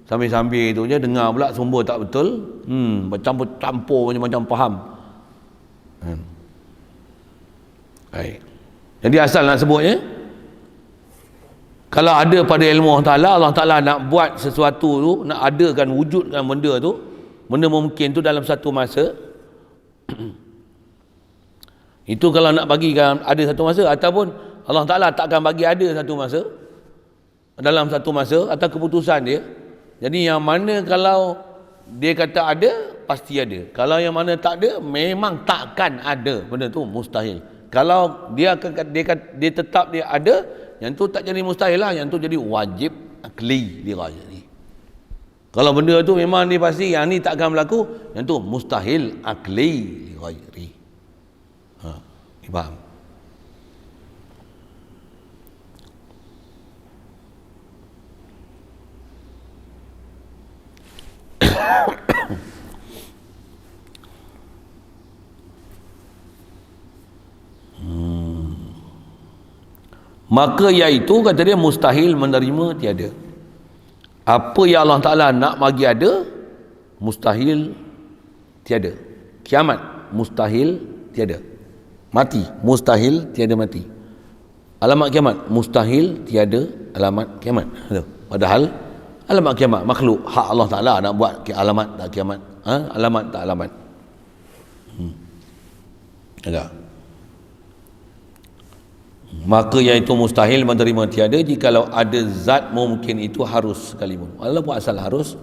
Sambil-sambil itu je dengar pula sumber tak betul. Bercampur-campur macam-macam faham. Baik. Jadi asal nak sebutnya, kalau ada pada ilmu Allah Ta'ala nak buat sesuatu tu, nak adakan, wujudkan benda tu, benda mungkin tu dalam satu masa. Itu kalau nak bagikan ada satu masa, ataupun Allah Ta'ala takkan bagi ada satu masa, dalam satu masa atau keputusan dia. Jadi yang mana kalau dia kata ada, pasti ada. Kalau yang mana tak ada, memang takkan ada. Benda tu mustahil. Kalau dia tetap dia ada, yang tu tak jadi mustahil lah, yang tu jadi wajib akli li ghairi. Kalau benda tu memang dia pasti yang ni takkan berlaku, yang tu mustahil akli li ghairi. Faham? Maka iaitu kata dia mustahil menerima tiada. Apa yang Allah Ta'ala nak bagi ada, mustahil tiada. Kiamat mustahil tiada. Mati mustahil tiada mati. Alamat kiamat mustahil tiada alamat kiamat. Padahal alamat kiamat makhluk, hak Allah Ta'ala nak buat alamat tak kiamat, alamat tak alamat. Agak. Maka iaitu mustahil menerima tiada jikalau ada zat mungkin itu harus sekalipun. Walaupun asal harus,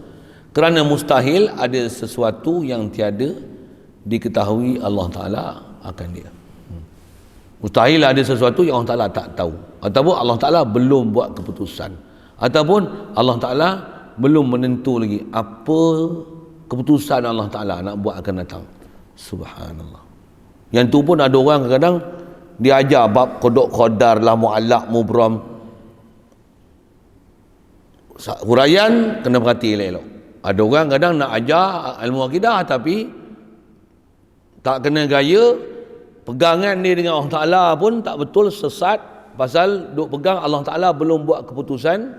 kerana mustahil ada sesuatu yang tiada diketahui Allah Ta'ala akan dia. Mustahil ada sesuatu yang Allah Ta'ala tak tahu, ataupun Allah Ta'ala belum buat keputusan, ataupun Allah Ta'ala belum menentu lagi apa keputusan Allah Ta'ala nak buat akan datang. Subhanallah. Yang tu pun ada orang kadang dia ajar bab qada qadar lah, mu'allaq, mubram, huraian kena perhati elok. Ada orang kadang nak ajar ilmu akidah tapi tak kena gaya, pegangan dia dengan Allah Ta'ala pun tak betul, sesat, pasal duk pegang Allah Ta'ala belum buat keputusan,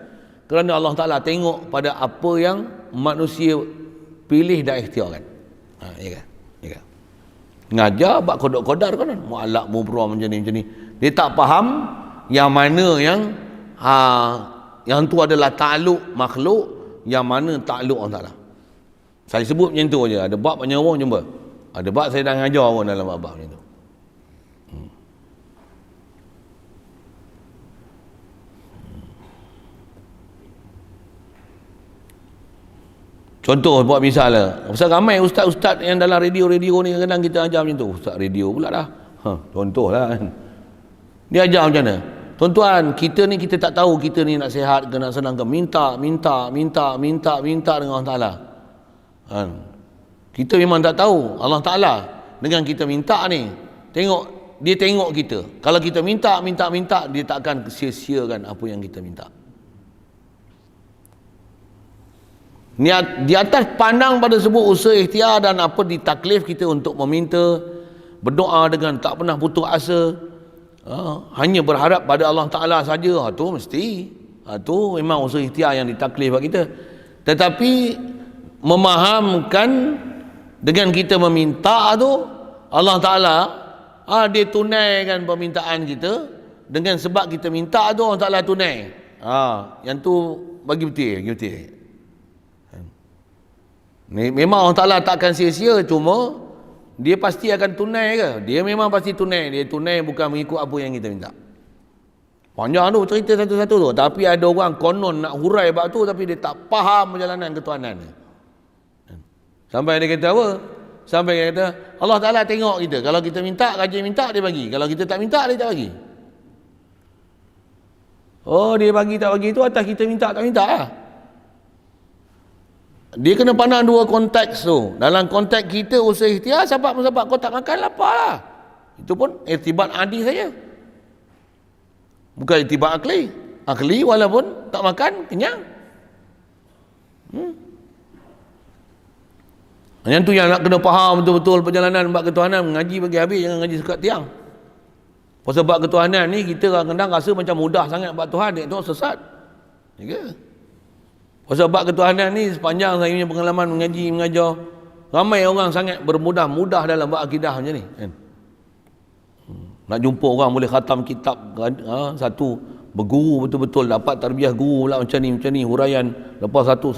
kerana Allah Ta'ala tengok pada apa yang manusia pilih dan ikhtiarkan. Ya kan? Ya kan? Ngajar bab qada-qadar kan, mu'allaq, mubram macam ni. Dia tak faham yang mana yang tu adalah takluk makhluk, yang mana takluk Allah Ta'ala. Saya sebut macam tu aja. Ada bab banyak orang jumpa. Ada bab saya dah ngajar pun dalam bab macam tu. Contoh buat misal lah. Pasal ramai ustaz-ustaz yang dalam radio-radio ni kadang kita ajar macam tu. Ustaz radio pula dah. Contoh lah kan. Dia ajar macam mana? Tuan-tuan, kita ni kita tak tahu kita ni nak sihat ke nak senang ke. Minta dengan Allah Ta'ala. Kita memang tak tahu. Allah Ta'ala dengan kita minta ni, dia tengok kita. Kalau kita minta, dia tak akan sia-siakan apa yang kita minta. Di atas pandang pada sebuah usaha ikhtiar dan apa ditaklif kita untuk meminta, berdoa dengan tak pernah putus asa, hanya berharap pada Allah Ta'ala saja, tu mesti, tu memang usaha ikhtiar yang ditaklif bagi kita. Tetapi memahamkan dengan kita meminta tu, Allah Ta'ala dia tunaikan permintaan kita, dengan sebab kita minta tu Allah Ta'ala tunai. Yang tu bagi betul. Memang Allah Ta'ala takkan sia-sia, cuma dia pasti akan tunai ke? Dia memang pasti tunai. Dia tunai bukan mengikut apa yang kita minta. Panjang tu cerita satu-satu tu. Tapi ada orang konon nak hurai bab tu, tapi dia tak faham perjalanan ketuhanan. Sampai dia kata apa? Sampai dia kata Allah Ta'ala tengok kita. Kalau kita minta, rajin minta, dia bagi. Kalau kita tak minta, dia tak bagi. Oh, dia bagi tak bagi tu atas kita minta tak minta lah. Dia kena pandang dua konteks tu. Dalam konteks kita usaha ikhtiar, sebab kau tak makan, lapar lah. Itu pun irtibat adi saja, bukan irtibat akli. Akli walaupun tak makan, kenyang. Yang tu yang nak kena faham betul-betul perjalanan bab ketuhanan. Mengaji bagi habis, jangan ngaji sekat tiang. Pasal bab ketuhanan ni kita kadang-kadang rasa macam mudah sangat bab Tuhan, itu sesat. Ya. Pasal bab ketuhanan ni sepanjang saya punya pengalaman mengajar, ramai orang sangat bermudah-mudah dalam bab akidah macam ni kan. Nak jumpa orang boleh khatam kitab satu, berguru betul-betul, dapat tarbiyah guru pula macam ni huraian, lepas satu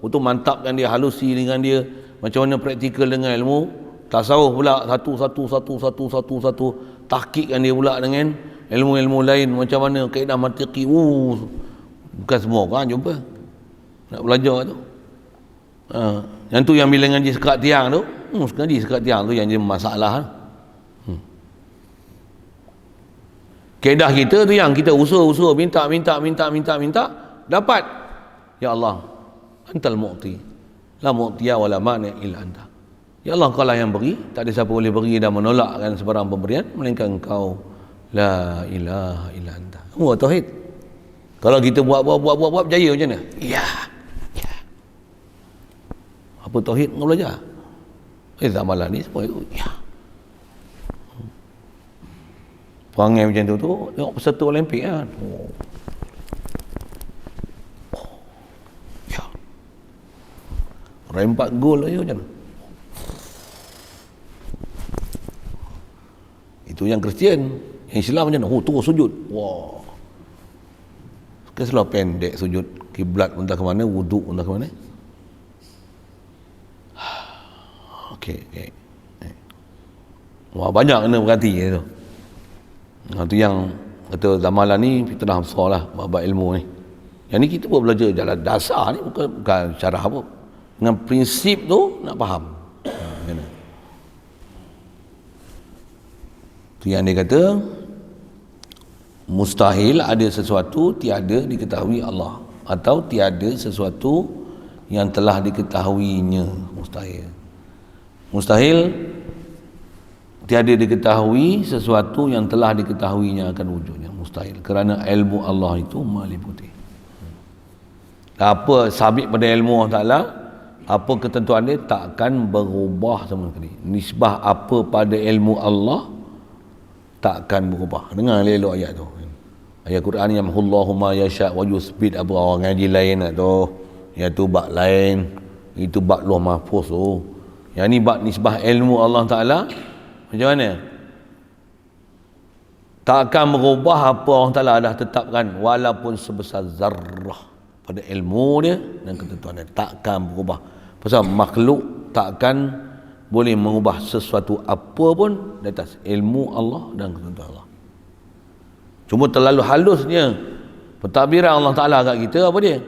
betul mantapkan dia, halusi dengan dia, macam mana praktikal dengan ilmu tasawuf pula, satu tahqiqkan dia pula dengan ilmu-ilmu lain, macam mana kaedah mantiqi. Bukan semua orang jumpa nak belajar tu. Yang tu yang bila ngaji sekat tiang tu, ngaji sekat tiang tu yang jadi masalah. Kaedah kita tu yang kita usaha minta, dapat. Ya Allah, Antal Mu'ti, la mu'tiya wa la mani' illa anta. Ya Allah, Engkau lah yang beri, tak ada siapa boleh beri dan menolakkan sebarang pemberian melainkan Engkau. La ilaha illa anta. Tauhid. Kalau kita buat berjaya macam mana? Ya. Apa tauhid kau belajar? Zamalan ni semua itu. Ya. perangai macam tu tengok peserta Olimpik kan. Ya. Raih 4 gol aja macam mana? Itu yang Kristian. Yang Islam macam mana? Terus sujud. Wah. Kan selalu pendek sujud. Kiblat entah ke mana, wuduk entah ke mana. Okey. Wah, banyak kena berhati tu. Itu yang kata zamalan ni kita dah besar lah bab ilmu ni. Yang ni kita pun belajar jalan dasar ni, bukan cara apa. Dengan prinsip tu nak faham. Tu yang dia kata mustahil ada sesuatu tiada diketahui Allah, atau tiada sesuatu yang telah diketahuinya. Mustahil tiada diketahui sesuatu yang telah diketahuinya akan wujudnya. Mustahil, kerana ilmu Allah itu meliputi. Apa sabit pada ilmu Allah Ta'ala, apa ketentuan dia takkan berubah sama sekali. Nisbah apa pada ilmu Allah takkan berubah. Dengar elok ayat tu. Ayat Quran yang Allahu ma yasha wa yusbit, apa orang ngaji lain tu. Yang tu bab lain. Itu bab Lauh Mahfuz tu. Yang ni bab nisbah ilmu Allah Ta'ala. Macam mana? Takkan berubah apa Allah Ta'ala dah tetapkan, walaupun sebesar zarrah pada ilmu dia dan ketentuan dia. Takkan berubah. Pasal makhluk takkan boleh mengubah sesuatu apa pun di atas ilmu Allah dan ketentuan Allah. Cuma terlalu halusnya pentadbiran Allah Ta'ala kat kita, apa dia?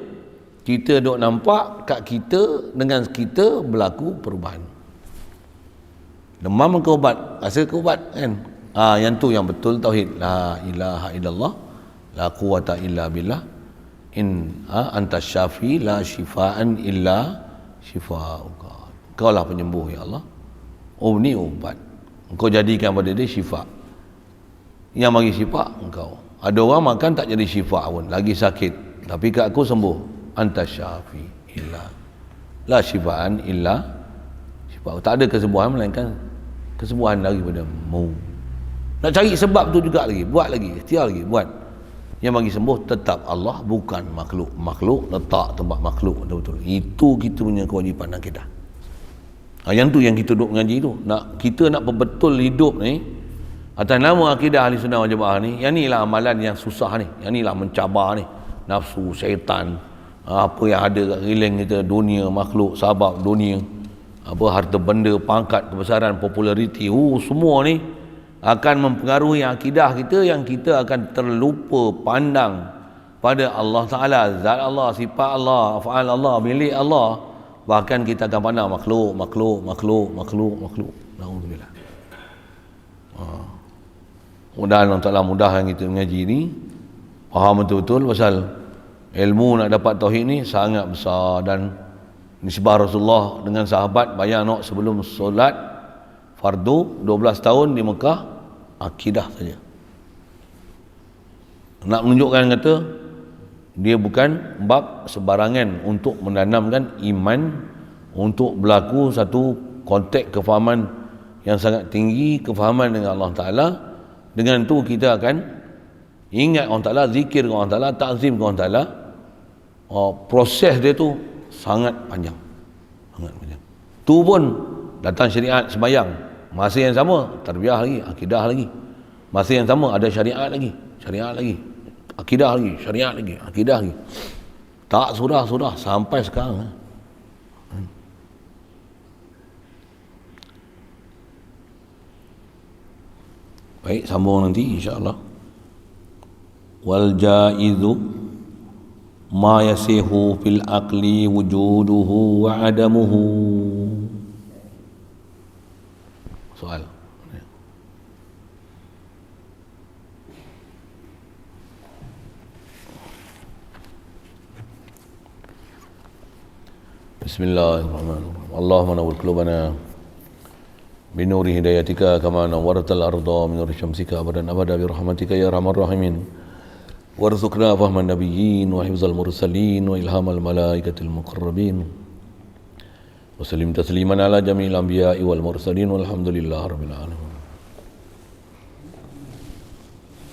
Kita duk nampak kat kita, dengan kita berlaku perubahan. Demam ke ubat, rasa ke ubat kan? Yang tu yang betul tauhid. La ilaha illallah, la quwata illa billah. Anta syafi la shifaan illa shifauka. Kau lah penyembuh ya Allah. Oh, ni ubat. Engkau jadikan pada dia syifa. Yang bagi syifa engkau. Ada orang makan tak jadi syifa pun, lagi sakit. Tapi kat aku sembuh. Anta syafi illa la shifaan illa syifa. Tak ada kesembuhan melainkan kesembuhan daripada mu. Nak cari sebab tu juga lagi, buat lagi, ikhtiar lagi, buat. Yang bagi sembuh tetap Allah, bukan makhluk. Makhluk letak tempat makhluk, betul-betul. Itu kita punya kewajipan akidah. Yang tu yang kita duduk mengaji tu. Kita nak betul hidup ni atas nama akidah Ahli Sunnah wal Jamaah ni. Yang ni lah amalan yang susah ni. Yang ni lah mencabar ni. Nafsu, syaitan, apa yang ada kat keliling kita, dunia, makhluk, sabab dunia, apa harta benda, pangkat, kebesaran, populariti, semua ni akan mempengaruhi akidah kita, yang kita akan terlupa pandang pada Allah Ta'ala, zat Allah, sifat Allah, af'al Allah, milik Allah. Bahkan kita akan pandang makhluk. Alhamdulillah. Mudah-mudahan Allah Ta'ala mudahkan kita mengaji ni, faham betul-betul pasal ilmu nak dapat tauhid ni sangat besar. Dan nisbah Rasulullah dengan sahabat bayang nak sebelum solat fardu 12 tahun di Mekah, akidah saja. Nak menunjukkan kata dia bukan bab sebarangan untuk menanamkan iman, untuk berlaku satu konteks kefahaman yang sangat tinggi, kefahaman dengan Allah Ta'ala. Dengan tu kita akan ingat Allah Ta'ala, zikir dengan Allah Ta'ala, ta'zim dengan Allah Ta'ala. Proses dia tu sangat panjang. Tu pun datang syariat sembahyang, masa yang sama tarbiyah lagi, akidah lagi. Masa yang sama ada syariat lagi, akidah lagi, syariat lagi, akidah lagi. Tak sudah sampai sekarang. Baik, sambung nanti insya-Allah. Wal jaizu ma yasihu fil aqli wujuduhu wa adamuhu. Soal. Bismillahirrahmanirrahim. Allahumma nawwir qulubana binuri hidayatika kama nawwartal arda min nuri syamsika abadan abada bi rahmatika ya arhamar rahimin. Warzuqna fahman nabiyyin wa hifzal mursalin wa ilhamal malaikatil muqarrabin. Wa sallim tasliman ala jami'il anbiya'i wal mursalin walhamdulillahi rabbil alamin.